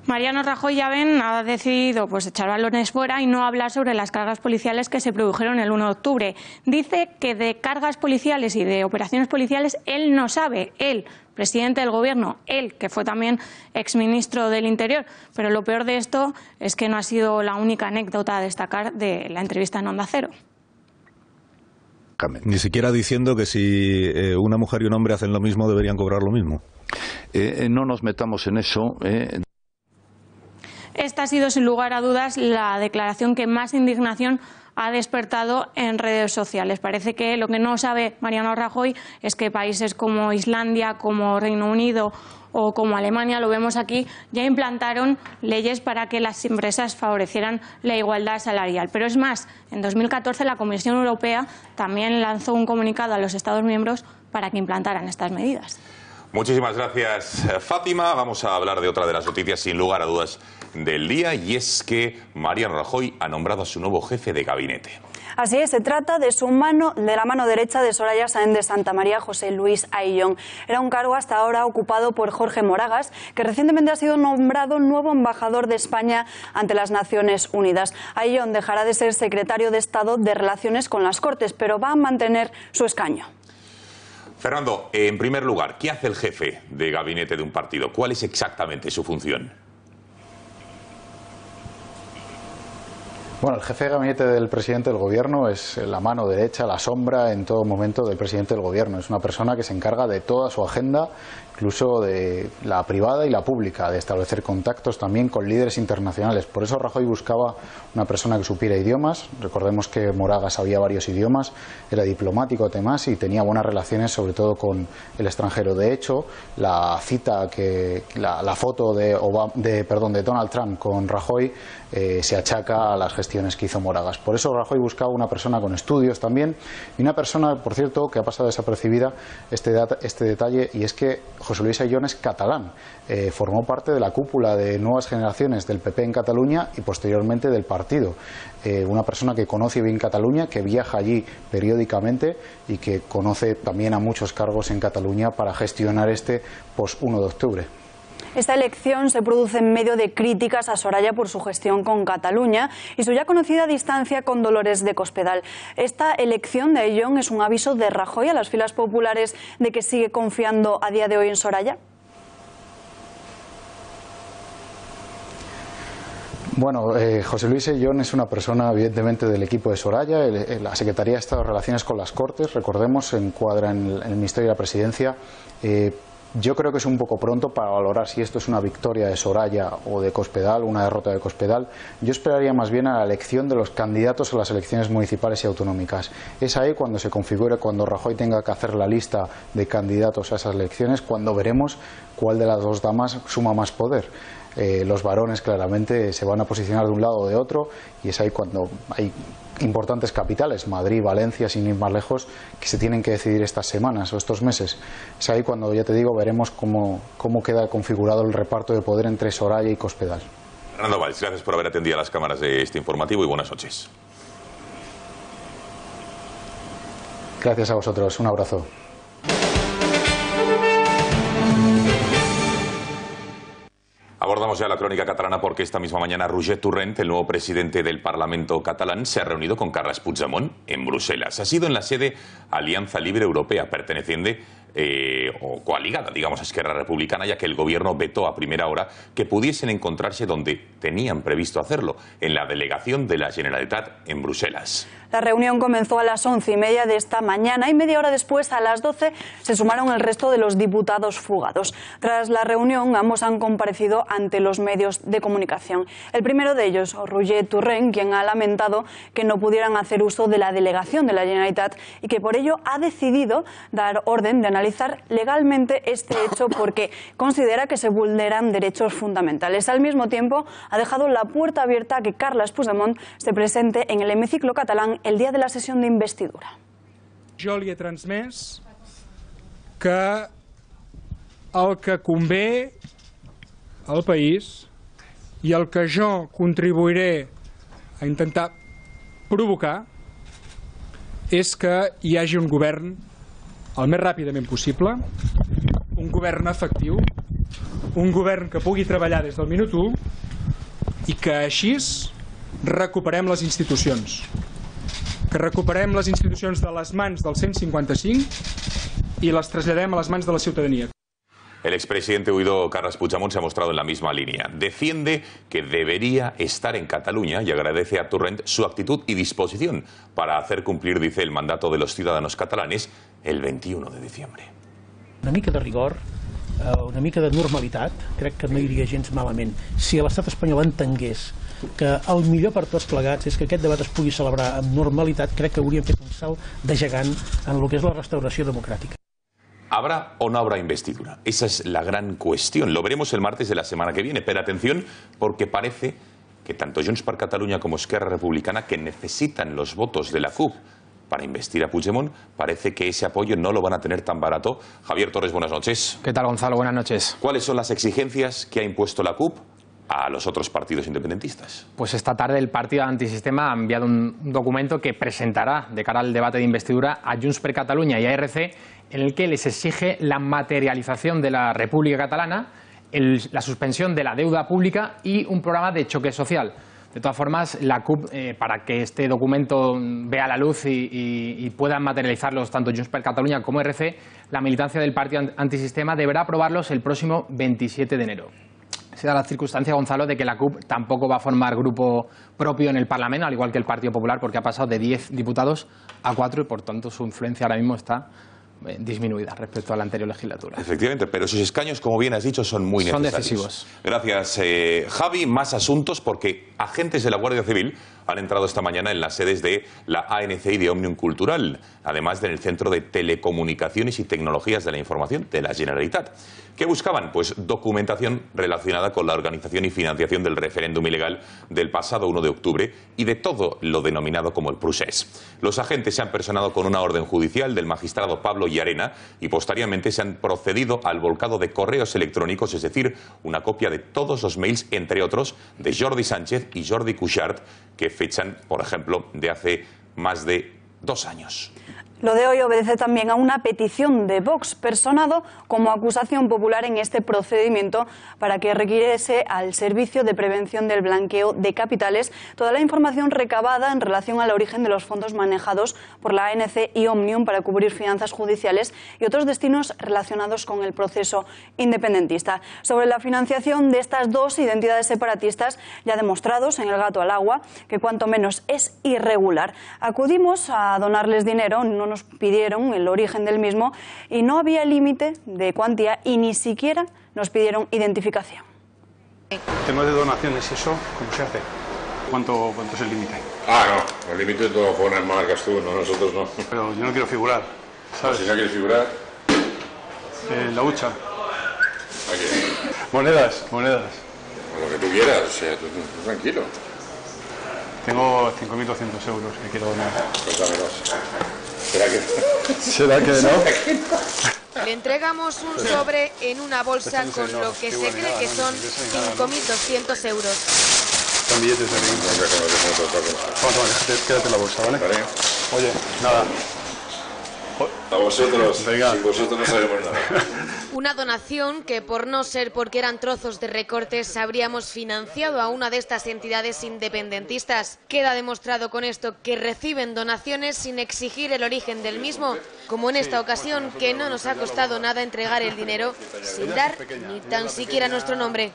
Mariano Rajoy, ya ven, ha decidido pues echar balones fuera y no hablar sobre las cargas policiales que se produjeron el 1 de octubre. Dice que de cargas policiales y de operaciones policiales él no sabe, él, presidente del Gobierno, él, que fue también exministro del Interior. Pero lo peor de esto es que no ha sido la única anécdota a destacar de la entrevista en Onda Cero. francamente. Ni siquiera diciendo que si una mujer y un hombre hacen lo mismo deberían cobrar lo mismo. No nos metamos en eso. Esta ha sido, sin lugar a dudas, la declaración que más indignación ha despertado en redes sociales. Parece que lo que no sabe Mariano Rajoy es que países como Islandia, como Reino Unido o como Alemania, lo vemos aquí, ya implantaron leyes para que las empresas favorecieran la igualdad salarial. Pero es más, en 2014 la Comisión Europea también lanzó un comunicado a los Estados miembros para que implantaran estas medidas. Muchísimas gracias, Fátima. Vamos a hablar de otra de las noticias, sin lugar a dudas, del día, y es que Mariano Rajoy ha nombrado a su nuevo jefe de gabinete. Así es, se trata de la mano derecha de Soraya Sáenz de Santamaría, José Luis Ayllón. Era un cargo hasta ahora ocupado por Jorge Moragas, que recientemente ha sido nombrado nuevo embajador de España ante las Naciones Unidas. Ayllón dejará de ser secretario de Estado de Relaciones con las Cortes, pero va a mantener su escaño. Fernando, en primer lugar, ¿qué hace el jefe de gabinete de un partido? ¿Cuál es exactamente su función? Bueno, el jefe de gabinete del presidente del gobierno es la mano derecha, la sombra en todo momento del presidente del gobierno. Es una persona que se encarga de toda su agenda, incluso de la privada y la pública, de establecer contactos también con líderes internacionales. Por eso Rajoy buscaba una persona que supiera idiomas. Recordemos que Moragas sabía varios idiomas, era diplomático además y tenía buenas relaciones sobre todo con el extranjero. De hecho, la foto de Donald Trump con Rajoy se achaca a las gestiones que hizo Moragas. Por eso Rajoy buscaba una persona con estudios también, y una persona, por cierto, que ha pasado desapercibida este detalle, y es que José Luis Ayllón es catalán. Formó parte de la cúpula de Nuevas Generaciones del PP en Cataluña y posteriormente del partido. Una persona que conoce bien Cataluña, que viaja allí periódicamente y que conoce también a muchos cargos en Cataluña para gestionar este post-1 de octubre. Esta elección se produce en medio de críticas a Soraya por su gestión con Cataluña y su ya conocida distancia con Dolores de Cospedal. Esta elección de Ayllón es un aviso de Rajoy a las filas populares de que sigue confiando a día de hoy en Soraya. Bueno, José Luis Ayllón es una persona evidentemente del equipo de Soraya. La Secretaría de Estado de Relaciones con las Cortes, recordemos, se encuadra en el Ministerio de la Presidencia. Yo creo que es un poco pronto para valorar si esto es una victoria de Soraya o de Cospedal, una derrota de Cospedal. Yo esperaría más bien a la elección de los candidatos a las elecciones municipales y autonómicas. Es ahí cuando se configure, cuando Rajoy tenga que hacer la lista de candidatos a esas elecciones, cuando veremos cuál de las dos damas suma más poder. Los varones claramente se van a posicionar de un lado o de otro, y es ahí cuando hay importantes capitales, Madrid, Valencia, sin ir más lejos, que se tienen que decidir estas semanas o estos meses. Es ahí cuando, ya te digo, veremos cómo queda configurado el reparto de poder entre Soraya y Cospedal. Fernando Valls, gracias por haber atendido a las cámaras de este informativo y buenas noches. Gracias a vosotros, un abrazo. Abordamos ya la crónica catalana porque esta misma mañana Roger Torrent, el nuevo presidente del Parlamento catalán, se ha reunido con Carles Puigdemont en Bruselas. Ha sido en la sede Alianza Libre Europea, perteneciente o coaligada, digamos, a Esquerra Republicana, ya que el gobierno vetó a primera hora que pudiesen encontrarse donde tenían previsto hacerlo, en la delegación de la Generalitat en Bruselas. La reunión comenzó a las 11:30 de esta mañana y media hora después, a las 12, se sumaron el resto de los diputados fugados. Tras la reunión, ambos han comparecido ante los medios de comunicación. El primero de ellos, Roger Torrent, quien ha lamentado que no pudieran hacer uso de la delegación de la Generalitat y que por ello ha decidido dar orden de analizar legalmente este hecho porque considera que se vulneran derechos fundamentales. Al mismo tiempo, ha dejado la puerta abierta a que Carles Puigdemont se presente en el hemiciclo catalán el día de la sesión de investidura. Jo li he transmès que el que convé al país i el que jo contribuiré a intentar provocar és que hi hagi un govern el més ràpidament possible, un govern efectiu, un govern que pugui treballar des del minut 1 i que així recuperem les institucions. Que recuperem les institucions de les mans del 155 i les traslladem a les mans de la ciutadania. El expresidente huido Carles Puigdemont se ha mostrado en la misma línea. Defiende que debería estar en Cataluña y agradece a Torrent su actitud y disposición para hacer cumplir, dice, el mandato de los ciudadanos catalanes el 21 de diciembre. Una mica de rigor, una mica de normalitat, crec que no iria gens malament. Si l'estat espanyol entengués que el millor per tots plegats és que aquest debat es pugui celebrar amb normalitat, crec que hauríem fet un salt de gegant en el que és la restauració democràtica. ¿Habrá o no habrá investidura? Esa es la gran cuestión. Lo veremos el martes de la semana que viene. Pero atención, porque parece que tanto Junts per Catalunya como Esquerra Republicana, que necesitan los votos de la CUP para investir a Puigdemont, parece que ese apoyo no lo van a tener tan barato. Javier Torres, buenas noches. ¿Qué tal, Gonzalo? Buenas noches. ¿Cuáles son las exigencias que ha impuesto la CUP a los otros partidos independentistas? Pues esta tarde el partido antisistema ha enviado un documento que presentará de cara al debate de investidura a Junts per Catalunya y a ERC, en el que les exige la materialización de la República Catalana, la suspensión de la deuda pública y un programa de choque social. De todas formas, la CUP, para que este documento vea la luz y puedan materializarlos tanto Junts per Catalunya como ERC, la militancia del partido antisistema deberá aprobarlos el próximo 27 de enero. Se da la circunstancia, Gonzalo, de que la CUP tampoco va a formar grupo propio en el Parlamento, al igual que el Partido Popular, porque ha pasado de 10 diputados a 4 y, por tanto, su influencia ahora mismo está disminuida respecto a la anterior legislatura. Efectivamente, pero sus escaños, como bien has dicho, son muy necesarios. Son decisivos. Gracias, Javi. Más asuntos, porque agentes de la Guardia Civil han entrado esta mañana en las sedes de la ANC y de Òmnium Cultural, además del Centro de Telecomunicaciones y Tecnologías de la Información de la Generalitat. ¿Qué buscaban? Pues documentación relacionada con la organización y financiación del referéndum ilegal del pasado 1 de octubre y de todo lo denominado como el procés. Los agentes se han personado con una orden judicial del magistrado Pablo Llarena y posteriormente se han procedido al volcado de correos electrónicos, es decir, una copia de todos los mails, entre otros, de Jordi Sánchez y Jordi Cuixart, que fechan, por ejemplo, de hace más de 2 años. Lo de hoy obedece también a una petición de Vox, personado como acusación popular en este procedimiento para que requiriese al Servicio de Prevención del Blanqueo de Capitales toda la información recabada en relación al origen de los fondos manejados por la ANC y Òmnium para cubrir finanzas judiciales y otros destinos relacionados con el proceso independentista. Sobre la financiación de estas dos identidades separatistas, ya demostrados en el gato al agua, que cuanto menos es irregular. Acudimos a donarles dinero, no nos pidieron el origen del mismo y no había límite de cuantía y ni siquiera nos pidieron identificación. Temas de donaciones y eso, ¿cómo se hace? ¿Cuánto es el límite? No, el límite tú lo pones, marcas tú, no, nosotros no. Pero yo no quiero figurar, ¿sabes? Si no quieres figurar... la hucha. Aquí. Monedas. Lo que tú quieras, o sea, tú tranquilo. Tengo 5.200 euros que quiero donar. Pues dámelos. ¿Será que no? Le entregamos un sobre en una bolsa con lo que se cree que son 5.200 euros. Son billetes de 20. Toma, quédate la bolsa, ¿vale? Oye, nada. A vosotros, venga. Sin vosotros no sabemos nada. Una donación que, por no ser porque eran trozos de recortes, habríamos financiado a una de estas entidades independentistas. Queda demostrado con esto que reciben donaciones sin exigir el origen del mismo, como en esta ocasión, que no nos ha costado nada entregar el dinero sin dar ni tan siquiera nuestro nombre.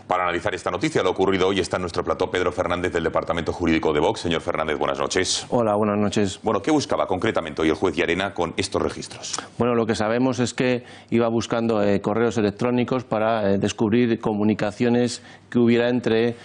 Para analizar esta noticia, lo ocurrido hoy, está en nuestro plató Pedro Fernández del Departamento Jurídico de Vox. Señor Fernández, buenas noches. Hola, buenas noches. Bueno, ¿qué buscaba concretamente hoy el juez Llarena con estos registros? Bueno, lo que sabemos es que iba buscando correos electrónicos para descubrir comunicaciones que hubiera entre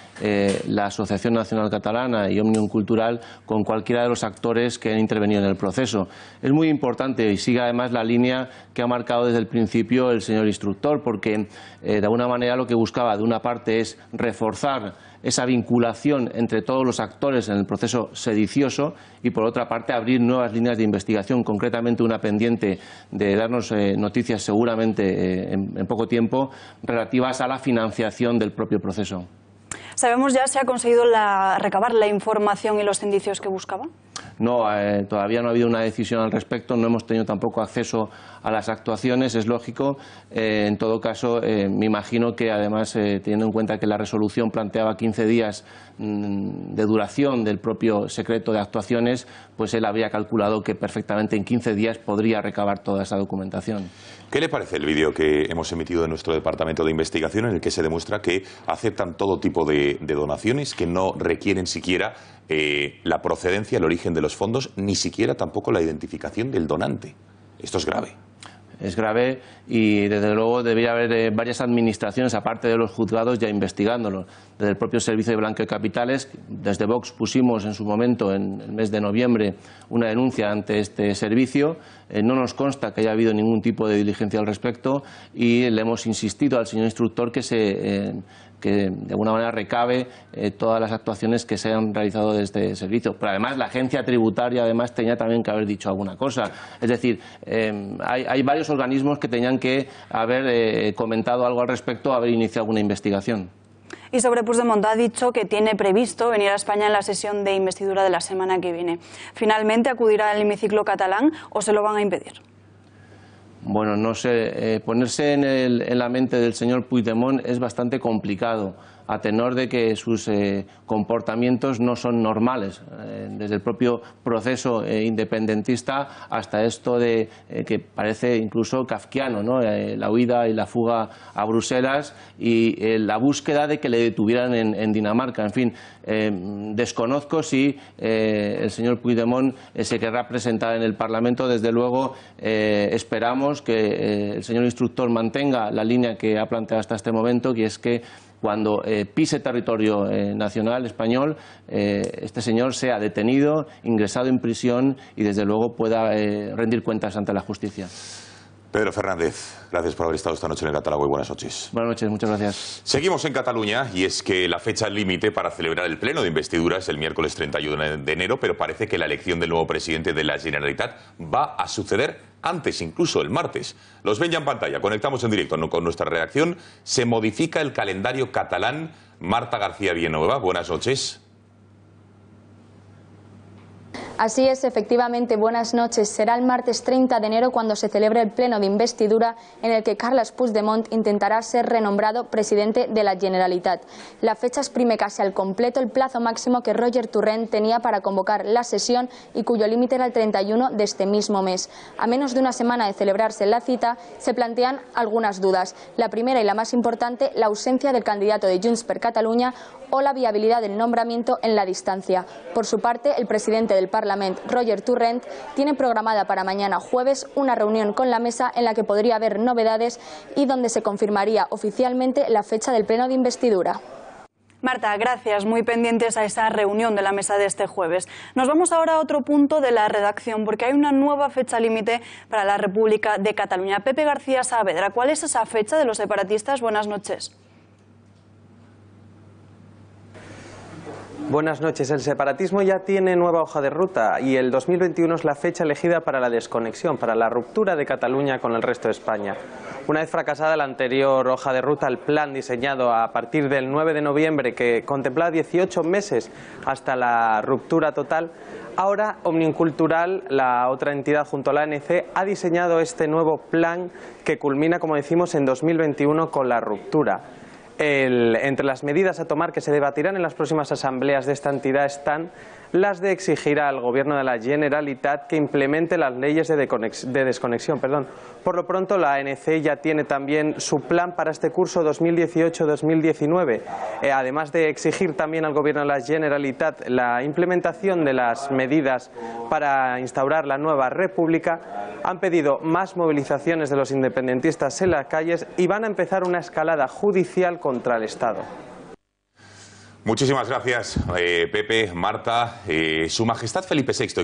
la Asociación Nacional Catalana y Òmnium Cultural con cualquiera de los actores que han intervenido en el proceso. Es muy importante y sigue además la línea que ha marcado desde el principio el señor instructor, porque de alguna manera lo que buscaba de una parte es reforzar esa vinculación entre todos los actores en el proceso sedicioso y, por otra parte, abrir nuevas líneas de investigación, concretamente una pendiente de darnos noticias seguramente en poco tiempo relativas a la financiación del propio proceso. ¿Sabemos ya si ha conseguido recabar la información y los indicios que buscaba? todavía no ha habido una decisión al respecto, no hemos tenido tampoco acceso a las actuaciones, es lógico. En todo caso, me imagino que además, teniendo en cuenta que la resolución planteaba 15 días de duración del propio secreto de actuaciones, pues él habría calculado que perfectamente en 15 días podría recabar toda esa documentación. ¿Qué le parece el vídeo que hemos emitido en nuestro departamento de investigación, en el que se demuestra que aceptan todo tipo de donaciones, que no requieren siquiera la procedencia, el origen de los fondos, ni siquiera tampoco la identificación del donante? Esto es grave. Es grave y, desde luego, debería haber varias administraciones, aparte de los juzgados, ya investigándolo. Desde el propio Servicio de Blanqueo de Capitales, desde Vox pusimos en su momento, en el mes de noviembre, una denuncia ante este servicio. No nos consta que haya habido ningún tipo de diligencia al respecto y le hemos insistido al señor instructor que de alguna manera recabe todas las actuaciones que se han realizado de este servicio. Pero además la agencia tributaria además tenía también que haber dicho alguna cosa. Es decir, hay varios organismos que tenían que haber comentado algo al respecto, haber iniciado alguna investigación. Y sobre Puigdemont ha dicho que tiene previsto venir a España en la sesión de investidura de la semana que viene. ¿Finalmente acudirá al hemiciclo catalán o se lo van a impedir? Bueno, no sé, ponerse en la mente del señor Puigdemont es bastante complicado, a tenor de que sus comportamientos no son normales, desde el propio proceso independentista hasta esto de que parece incluso kafkiano, ¿no? La huida y la fuga a Bruselas y la búsqueda de que le detuvieran en Dinamarca. En fin, desconozco si el señor Puigdemont se querrá presentar en el Parlamento. Desde luego esperamos que el señor instructor mantenga la línea que ha planteado hasta este momento, que es que cuando pise territorio nacional español, este señor sea detenido, ingresado en prisión y desde luego pueda rendir cuentas ante la justicia. Pedro Fernández, gracias por haber estado esta noche en el Catálogo y buenas noches. Buenas noches, muchas gracias. Seguimos en Cataluña y es que la fecha límite para celebrar el pleno de investidura es el miércoles 31 de enero, pero parece que la elección del nuevo presidente de la Generalitat va a suceder antes, incluso el martes. Los ven ya en pantalla, conectamos en directo con nuestra redacción. Se modifica el calendario catalán. Marta García Villanueva, buenas noches. Así es, efectivamente, buenas noches. Será el martes 30 de enero cuando se celebre el pleno de investidura en el que Carles Puigdemont intentará ser renombrado presidente de la Generalitat. La fecha exprime casi al completo el plazo máximo que Roger Torrent tenía para convocar la sesión y cuyo límite era el 31 de este mismo mes. A menos de una semana de celebrarse la cita, se plantean algunas dudas. La primera y la más importante, la ausencia del candidato de Junts per Catalunya o la viabilidad del nombramiento en la distancia. Por su parte, el presidente del Parlament, Roger Torrent, tiene programada para mañana jueves una reunión con la mesa en la que podría haber novedades y donde se confirmaría oficialmente la fecha del pleno de investidura. Marta, gracias. Muy pendientes a esa reunión de la mesa de este jueves. Nos vamos ahora a otro punto de la redacción, porque hay una nueva fecha límite para la República de Cataluña. Pepe García Saavedra, ¿cuál es esa fecha de los separatistas? Buenas noches. Buenas noches. El separatismo ya tiene nueva hoja de ruta y el 2021 es la fecha elegida para la desconexión, para la ruptura de Cataluña con el resto de España. Una vez fracasada la anterior hoja de ruta, el plan diseñado a partir del 9 de noviembre, que contemplaba 18 meses hasta la ruptura total, ahora Òmnium Cultural, la otra entidad junto a la ANC, ha diseñado este nuevo plan que culmina, como decimos, en 2021 con la ruptura. Entre las medidas a tomar que se debatirán en las próximas asambleas de esta entidad están las de exigir al Gobierno de la Generalitat que implemente las leyes de desconexión. Por lo pronto, la ANC ya tiene también su plan para este curso 2018-2019, además de exigir también al Gobierno de la Generalitat la implementación de las medidas para instaurar la nueva república. Han pedido más movilizaciones de los independentistas en las calles y van a empezar una escalada judicial contra el Estado. Muchísimas gracias, Pepe, Marta. Su Majestad Felipe VI,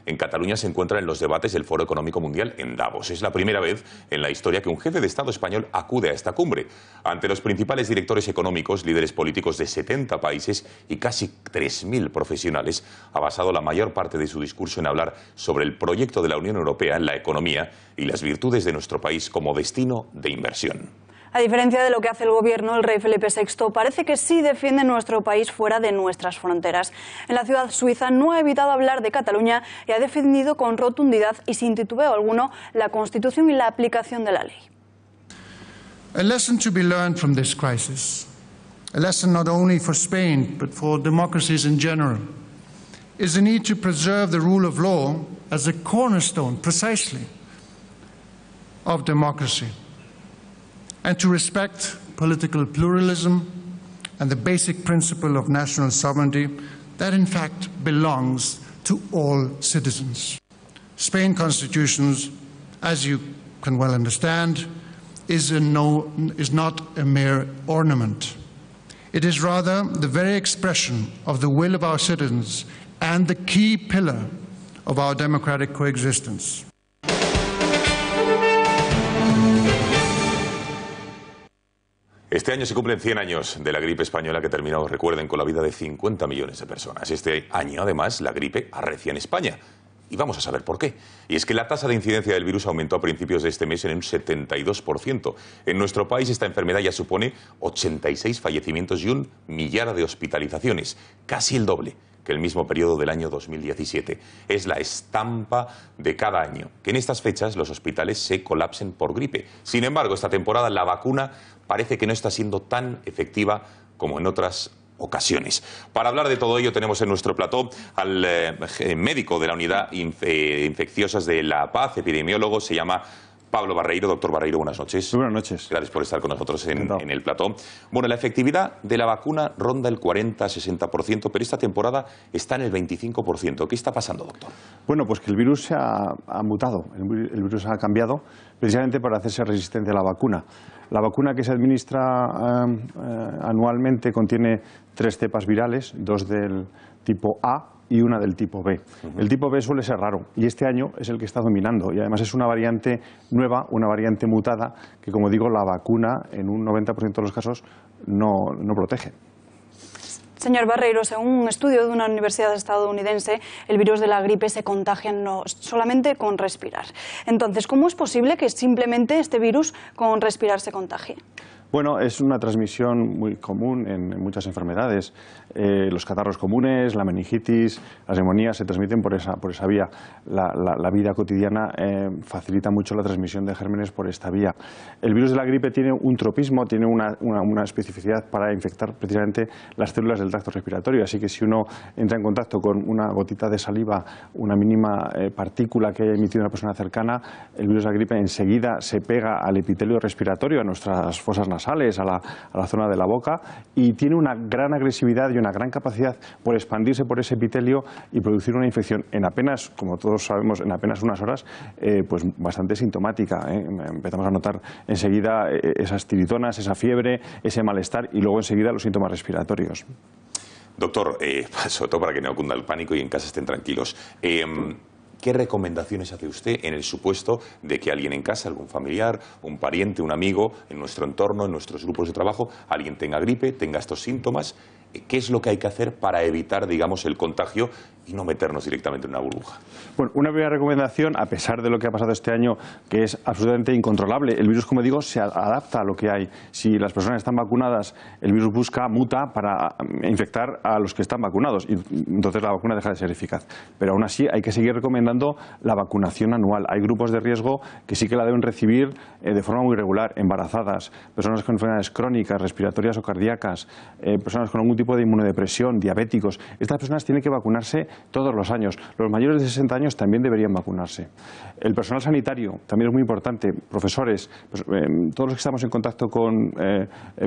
en Cataluña se encuentra en los debates del Foro Económico Mundial en Davos. Es la primera vez en la historia que un jefe de Estado español acude a esta cumbre. Ante los principales directores económicos, líderes políticos de 70 países y casi 3.000 profesionales, ha basado la mayor parte de su discurso en hablar sobre el proyecto de la Unión Europea en la economía y las virtudes de nuestro país como destino de inversión. A diferencia de lo que hace el gobierno, el rey Felipe VI parece que sí defiende nuestro país fuera de nuestras fronteras. En la ciudad suiza no ha evitado hablar de Cataluña y ha defendido con rotundidad y sin titubeo alguno la Constitución y la aplicación de la ley. A lesson to be learned from this crisis, a lesson not only for Spain but for democracies in general, is the need to preserve the rule of law as a cornerstone, precisely, of democracy, and to respect political pluralism and the basic principle of national sovereignty that in fact belongs to all citizens. Spain's constitution, as you can well understand, is not a mere ornament. It is rather the very expression of the will of our citizens and the key pillar of our democratic coexistence. Este año se cumplen 100 años de la gripe española que terminó, recuerden, con la vida de 50 millones de personas. Este año, además, la gripe arrecia en España. Y vamos a saber por qué. Y es que la tasa de incidencia del virus aumentó a principios de este mes en un 72%. En nuestro país esta enfermedad ya supone 86 fallecimientos y 1 millar de hospitalizaciones, casi el doble que el mismo periodo del año 2017. Es la estampa de cada año, que en estas fechas los hospitales se colapsen por gripe. Sin embargo, esta temporada la vacuna parece que no está siendo tan efectiva como en otras ocasiones. Para hablar de todo ello tenemos en nuestro plató al médico de la unidad infecciosas de La Paz, epidemiólogo, se llama Pablo Barreiro. Doctor Barreiro, buenas noches. Muy buenas noches. Gracias por estar con nosotros en el plató. Bueno, la efectividad de la vacuna ronda el 40-60%, pero esta temporada está en el 25%. ¿Qué está pasando, doctor? Bueno, pues que el virus se ha mutado, el virus ha cambiado precisamente para hacerse resistente a la vacuna. La vacuna que se administra anualmente contiene 3 cepas virales, 2 del tipo A y 1 del tipo B. El tipo B suele ser raro y este año es el que está dominando y además es una variante nueva, una variante mutada que, como digo, la vacuna en un 90% de los casos no protege. Señor Barreiro, según un estudio de una universidad estadounidense, el virus de la gripe se contagia no solamente con respirar. Entonces, ¿cómo es posible que simplemente este virus con respirar se contagie? Bueno, es una transmisión muy común en muchas enfermedades. Los catarros comunes, la meningitis, las neumonías se transmiten por esa vía. La vida cotidiana facilita mucho la transmisión de gérmenes por esta vía. El virus de la gripe tiene un tropismo, tiene una especificidad para infectar precisamente las células del tracto respiratorio. Así que si uno entra en contacto con una gotita de saliva, una mínima partícula que haya emitido una persona cercana, el virus de la gripe enseguida se pega al epitelio respiratorio, a nuestras fosas nasales, a la zona de la boca, y tiene una gran agresividad y una gran capacidad por expandirse por ese epitelio y producir una infección en apenas, como todos sabemos, en apenas unas horas, pues bastante sintomática. Empezamos a notar enseguida esas tiritonas, esa fiebre, ese malestar y luego enseguida los síntomas respiratorios. Doctor, sobre todo para que no cunda el pánico y en casa estén tranquilos, ¿qué recomendaciones hace usted en el supuesto de que alguien en casa, algún familiar, un pariente, un amigo, en nuestro entorno, en nuestros grupos de trabajo, alguien tenga gripe, tenga estos síntomas? ¿Qué es lo que hay que hacer para evitar, digamos, el contagio y no meternos directamente en una burbuja? Bueno, una primera recomendación, a pesar de lo que ha pasado este año, que es absolutamente incontrolable, el virus, como digo, se adapta a lo que hay. Si las personas están vacunadas, el virus muta para infectar a los que están vacunados y entonces la vacuna deja de ser eficaz. Pero aún así hay que seguir recomendando la vacunación anual. Hay grupos de riesgo que sí que la deben recibir de forma muy regular: embarazadas, personas con enfermedades crónicas, respiratorias o cardíacas, personas con algún tipo de inmunodepresión, diabéticos. Estas personas tienen que vacunarse todos los años. Los mayores de 60 años también deberían vacunarse. El personal sanitario también es muy importante, profesores, todos los que estamos en contacto con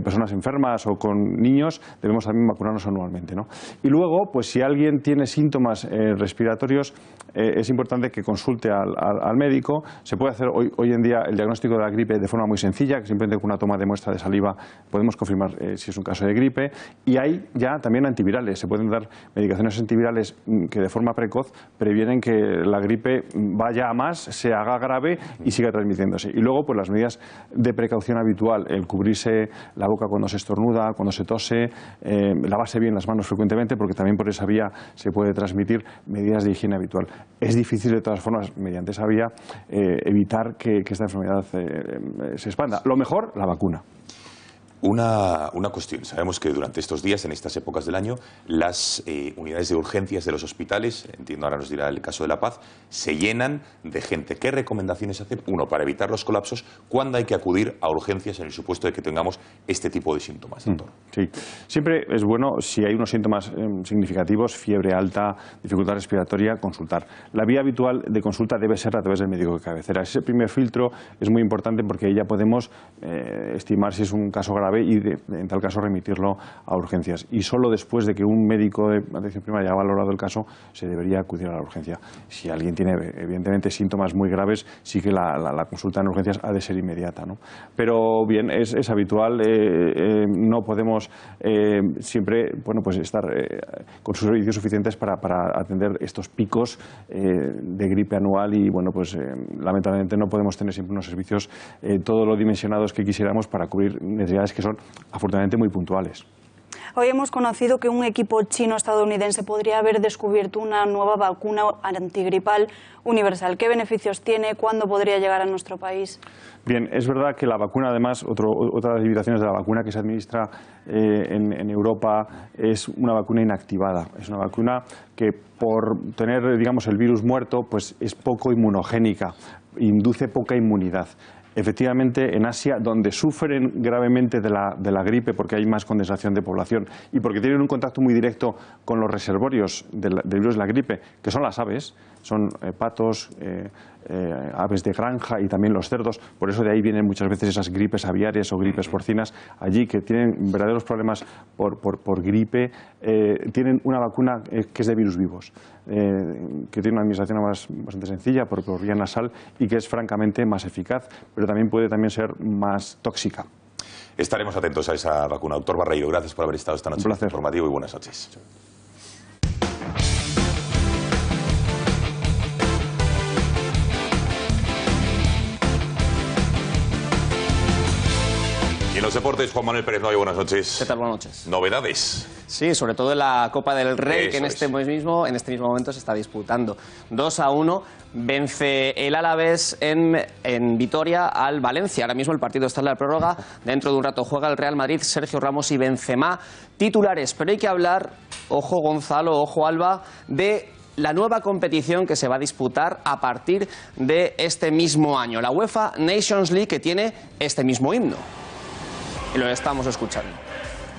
personas enfermas o con niños, debemos también vacunarnos anualmente, ¿no? Y luego, pues si alguien tiene síntomas respiratorios, es importante que consulte al médico. Se puede hacer hoy en día el diagnóstico de la gripe de forma muy sencilla, que simplemente con una toma de muestra de saliva podemos confirmar si es un caso de gripe. Y hay ya también antivirales. Se pueden dar medicaciones antivirales que de forma precoz previenen que la gripe vaya a más, se haga grave y siga transmitiéndose. Y luego, pues las medidas de precaución habitual, el cubrirse la boca cuando se estornuda, cuando se tose, lavarse bien las manos frecuentemente, porque también por esa vía se puede transmitir, medidas de higiene habitual. Es difícil, de todas formas, mediante esa vía, evitar que esta enfermedad se expanda. Lo mejor, la vacuna. Una cuestión. Sabemos que durante estos días, en estas épocas del año, las unidades de urgencias de los hospitales, entiendo ahora nos dirá el caso de La Paz, se llenan de gente. ¿Qué recomendaciones hacer? Uno, para evitar los colapsos, ¿cuándo hay que acudir a urgencias en el supuesto de que tengamos este tipo de síntomas, doctor? Sí, siempre es bueno, si hay unos síntomas significativos, fiebre alta, dificultad respiratoria, consultar. La vía habitual de consulta debe ser a través del médico de cabecera. Ese primer filtro es muy importante porque ahí ya podemos estimar si es un caso grave y en tal caso remitirlo a urgencias. Y solo después de que un médico de atención primaria haya valorado el caso se debería acudir a la urgencia. Si alguien tiene evidentemente síntomas muy graves, sí que la consulta en urgencias ha de ser inmediata, ¿no? Pero bien, es habitual, no podemos siempre pues estar con sus servicios suficientes para atender estos picos de gripe anual y pues lamentablemente no podemos tener siempre unos servicios todo lo dimensionados que quisiéramos para cubrir necesidades que son afortunadamente muy puntuales. Hoy hemos conocido que un equipo chino-estadounidense podría haber descubierto una nueva vacuna antigripal universal. ¿Qué beneficios tiene? ¿Cuándo podría llegar a nuestro país? Bien, es verdad que la vacuna, además, otra de las limitaciones de la vacuna que se administra en Europa es una vacuna inactivada. Es una vacuna que por tener, digamos, el virus muerto, pues es poco inmunogénica, induce poca inmunidad. Efectivamente, en Asia, donde sufren gravemente de la gripe porque hay más condensación de población y porque tienen un contacto muy directo con los reservorios del virus de la gripe, que son las aves, son patos, aves de granja y también los cerdos. Por eso de ahí vienen muchas veces esas gripes aviares o gripes porcinas allí, que tienen verdaderos problemas por gripe. Tienen una vacuna que es de virus vivos, que tiene una administración bastante sencilla por vía nasal y que es francamente más eficaz, pero también puede ser más tóxica. Estaremos atentos a esa vacuna. Doctor Barreiro, gracias por haber estado esta noche en el informativo y buenas noches. Y en los deportes, Juan Manuel Pérez Noyo, buenas noches. ¿Qué tal? Buenas noches. ¿Novedades? Sí, sobre todo en la Copa del Rey, que en este mismo momento se está disputando. 2-1 vence el Alavés en Vitoria al Valencia. Ahora mismo el partido está en la prórroga. Dentro de un rato juega el Real Madrid, Sergio Ramos y Benzema titulares. Pero hay que hablar, ojo Gonzalo, ojo Alba, de la nueva competición que se va a disputar a partir de este mismo año. La UEFA Nations League, que tiene este mismo himno. Y lo estamos escuchando.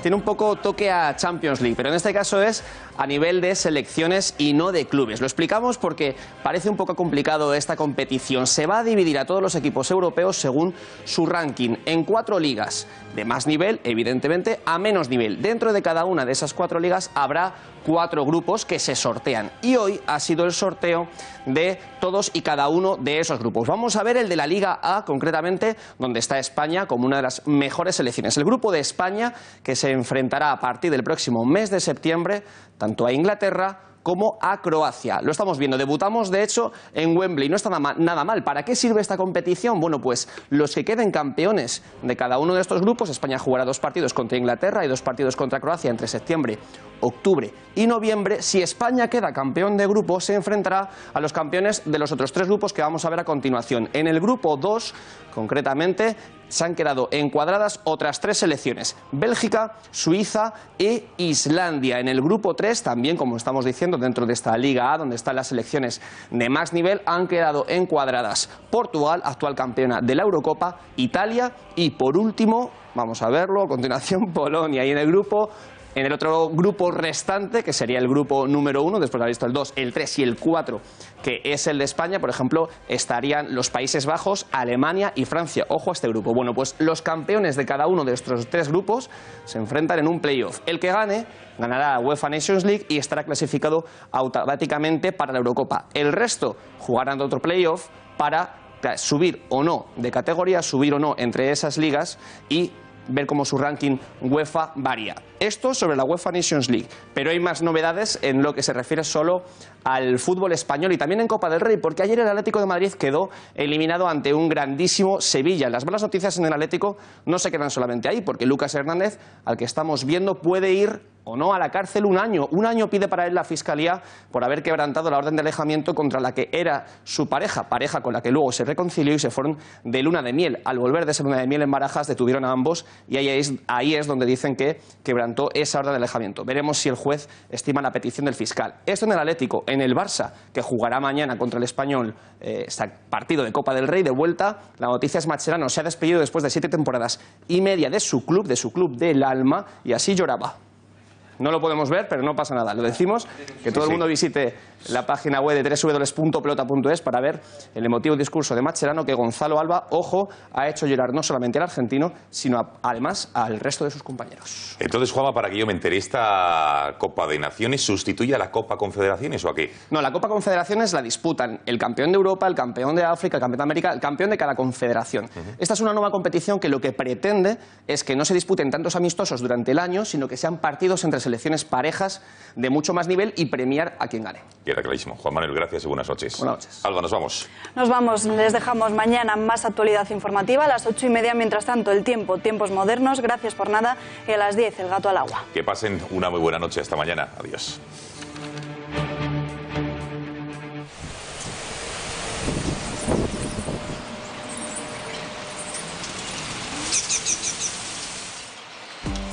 Tiene un poco toque a Champions League, pero en este caso es a nivel de selecciones y no de clubes. Lo explicamos porque parece un poco complicado esta competición. Se va a dividir a todos los equipos europeos según su ranking en 4 ligas, de más nivel, evidentemente, a menos nivel. Dentro de cada una de esas 4 ligas habrá 4 grupos que se sortean. Y hoy ha sido el sorteo de todos y cada uno de esos grupos. Vamos a ver el de la Liga A, concretamente, donde está España como una de las mejores selecciones. El grupo de España, que se enfrentará a partir del próximo mes de septiembre, tanto a Inglaterra como a Croacia. Lo estamos viendo, debutamos de hecho en Wembley, no está nada mal. ¿Para qué sirve esta competición? Bueno, pues los que queden campeones de cada uno de estos grupos, España jugará 2 partidos contra Inglaterra y 2 partidos contra Croacia entre septiembre, octubre y noviembre. Si España queda campeón de grupo, se enfrentará a los campeones de los otros 3 grupos que vamos a ver a continuación. En el grupo 2, concretamente, se han quedado encuadradas otras 3 selecciones: Bélgica, Suiza e Islandia. En el grupo 3, también, como estamos diciendo, dentro de esta Liga A, donde están las selecciones de más nivel, han quedado encuadradas Portugal, actual campeona de la Eurocopa, Italia y, por último, vamos a verlo a continuación, Polonia. Y en el otro grupo restante, que sería el grupo número 1, después de haber visto el 2, el 3 y el 4, que es el de España, por ejemplo, estarían los Países Bajos, Alemania y Francia. Ojo a este grupo. Bueno, pues los campeones de cada uno de estos 3 grupos se enfrentan en un playoff. El que gane ganará la UEFA Nations League y estará clasificado automáticamente para la Eurocopa. El resto jugarán otro playoff para subir o no de categoría, subir o no entre esas ligas y ver cómo su ranking UEFA varía. Esto sobre la UEFA Nations League, pero hay más novedades en lo que se refiere solo al fútbol español y también en Copa del Rey, porque ayer el Atlético de Madrid quedó eliminado ante un grandísimo Sevilla. Las malas noticias en el Atlético no se quedan solamente ahí, porque Lucas Hernández, al que estamos viendo, puede ir o no a la cárcel un año. Un año pide para él la Fiscalía por haber quebrantado la orden de alejamiento contra la que era su pareja con la que luego se reconcilió y se fueron de luna de miel. Al volver de esa luna de miel en Barajas detuvieron a ambos y ahí es donde dicen que quebrantó esa orden de alejamiento. Veremos si el juez estima la petición del fiscal. Esto en el Atlético. En el Barça, que jugará mañana contra el Español, partido de Copa del Rey de vuelta, la noticia es Mascherano se ha despedido después de 7 temporadas y media de su club del alma, y así lloraba. No lo podemos ver, pero no pasa nada. Lo decimos, que todo el mundo visite la página web de www.pelota.es para ver el emotivo discurso de Mascherano, que Gonzalo Alba, ojo, ha hecho llorar no solamente al argentino, sino además al resto de sus compañeros. Entonces, Juanma, para que yo me entere, ¿esta Copa de Naciones sustituye a la Copa Confederaciones o a qué? No, la Copa Confederaciones la disputan el campeón de Europa, el campeón de África, el campeón de América, el campeón de cada confederación. Esta es una nueva competición que lo que pretende es que no se disputen tantos amistosos durante el año, sino que sean partidos entre selecciones parejas de mucho más nivel y premiar a quien gane. Queda clarísimo. Juan Manuel, gracias y buenas noches. Buenas noches. Alba, nos vamos. Nos vamos, les dejamos mañana más actualidad informativa a las 8:30. Mientras tanto, el tiempo, tiempos modernos, gracias por nada, y a las 10, el gato al agua. Que pasen una muy buena noche. Hasta mañana. Adiós.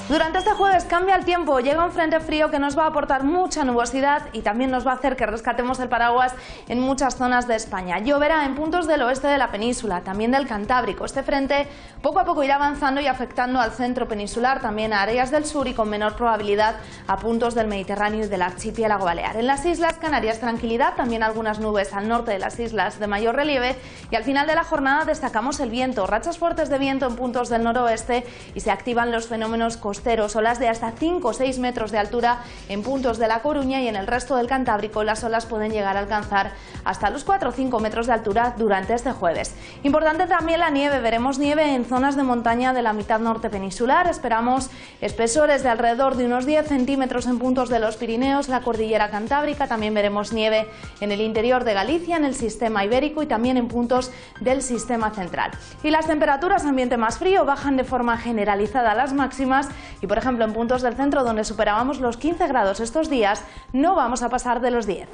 Durante este jueves cambia el tiempo, llega un frente frío que nos va a aportar mucha nubosidad y también nos va a hacer que rescatemos el paraguas en muchas zonas de España. Lloverá en puntos del oeste de la península, también del Cantábrico. Este frente poco a poco irá avanzando y afectando al centro peninsular, también a áreas del sur y con menor probabilidad a puntos del Mediterráneo y del archipiélago balear. En las Islas Canarias tranquilidad, también algunas nubes al norte de las islas de mayor relieve, y al final de la jornada destacamos el viento, rachas fuertes de viento en puntos del noroeste y se activan los fenómenos costeros, olas de hasta 5 o 6 metros de altura en puntos de La Coruña, y en el resto del Cantábrico las olas pueden llegar a alcanzar hasta los 4 o 5 metros de altura durante este jueves. Importante también la nieve, veremos nieve en zonas de montaña de la mitad norte peninsular, esperamos espesores de alrededor de unos 10 centímetros en puntos de los Pirineos, la cordillera cantábrica, también veremos nieve en el interior de Galicia, en el sistema ibérico y también en puntos del sistema central. Y las temperaturas, ambiente más frío, bajan de forma generalizada las máximas. Y por ejemplo en puntos del centro donde superábamos los 15 grados estos días no vamos a pasar de los 10.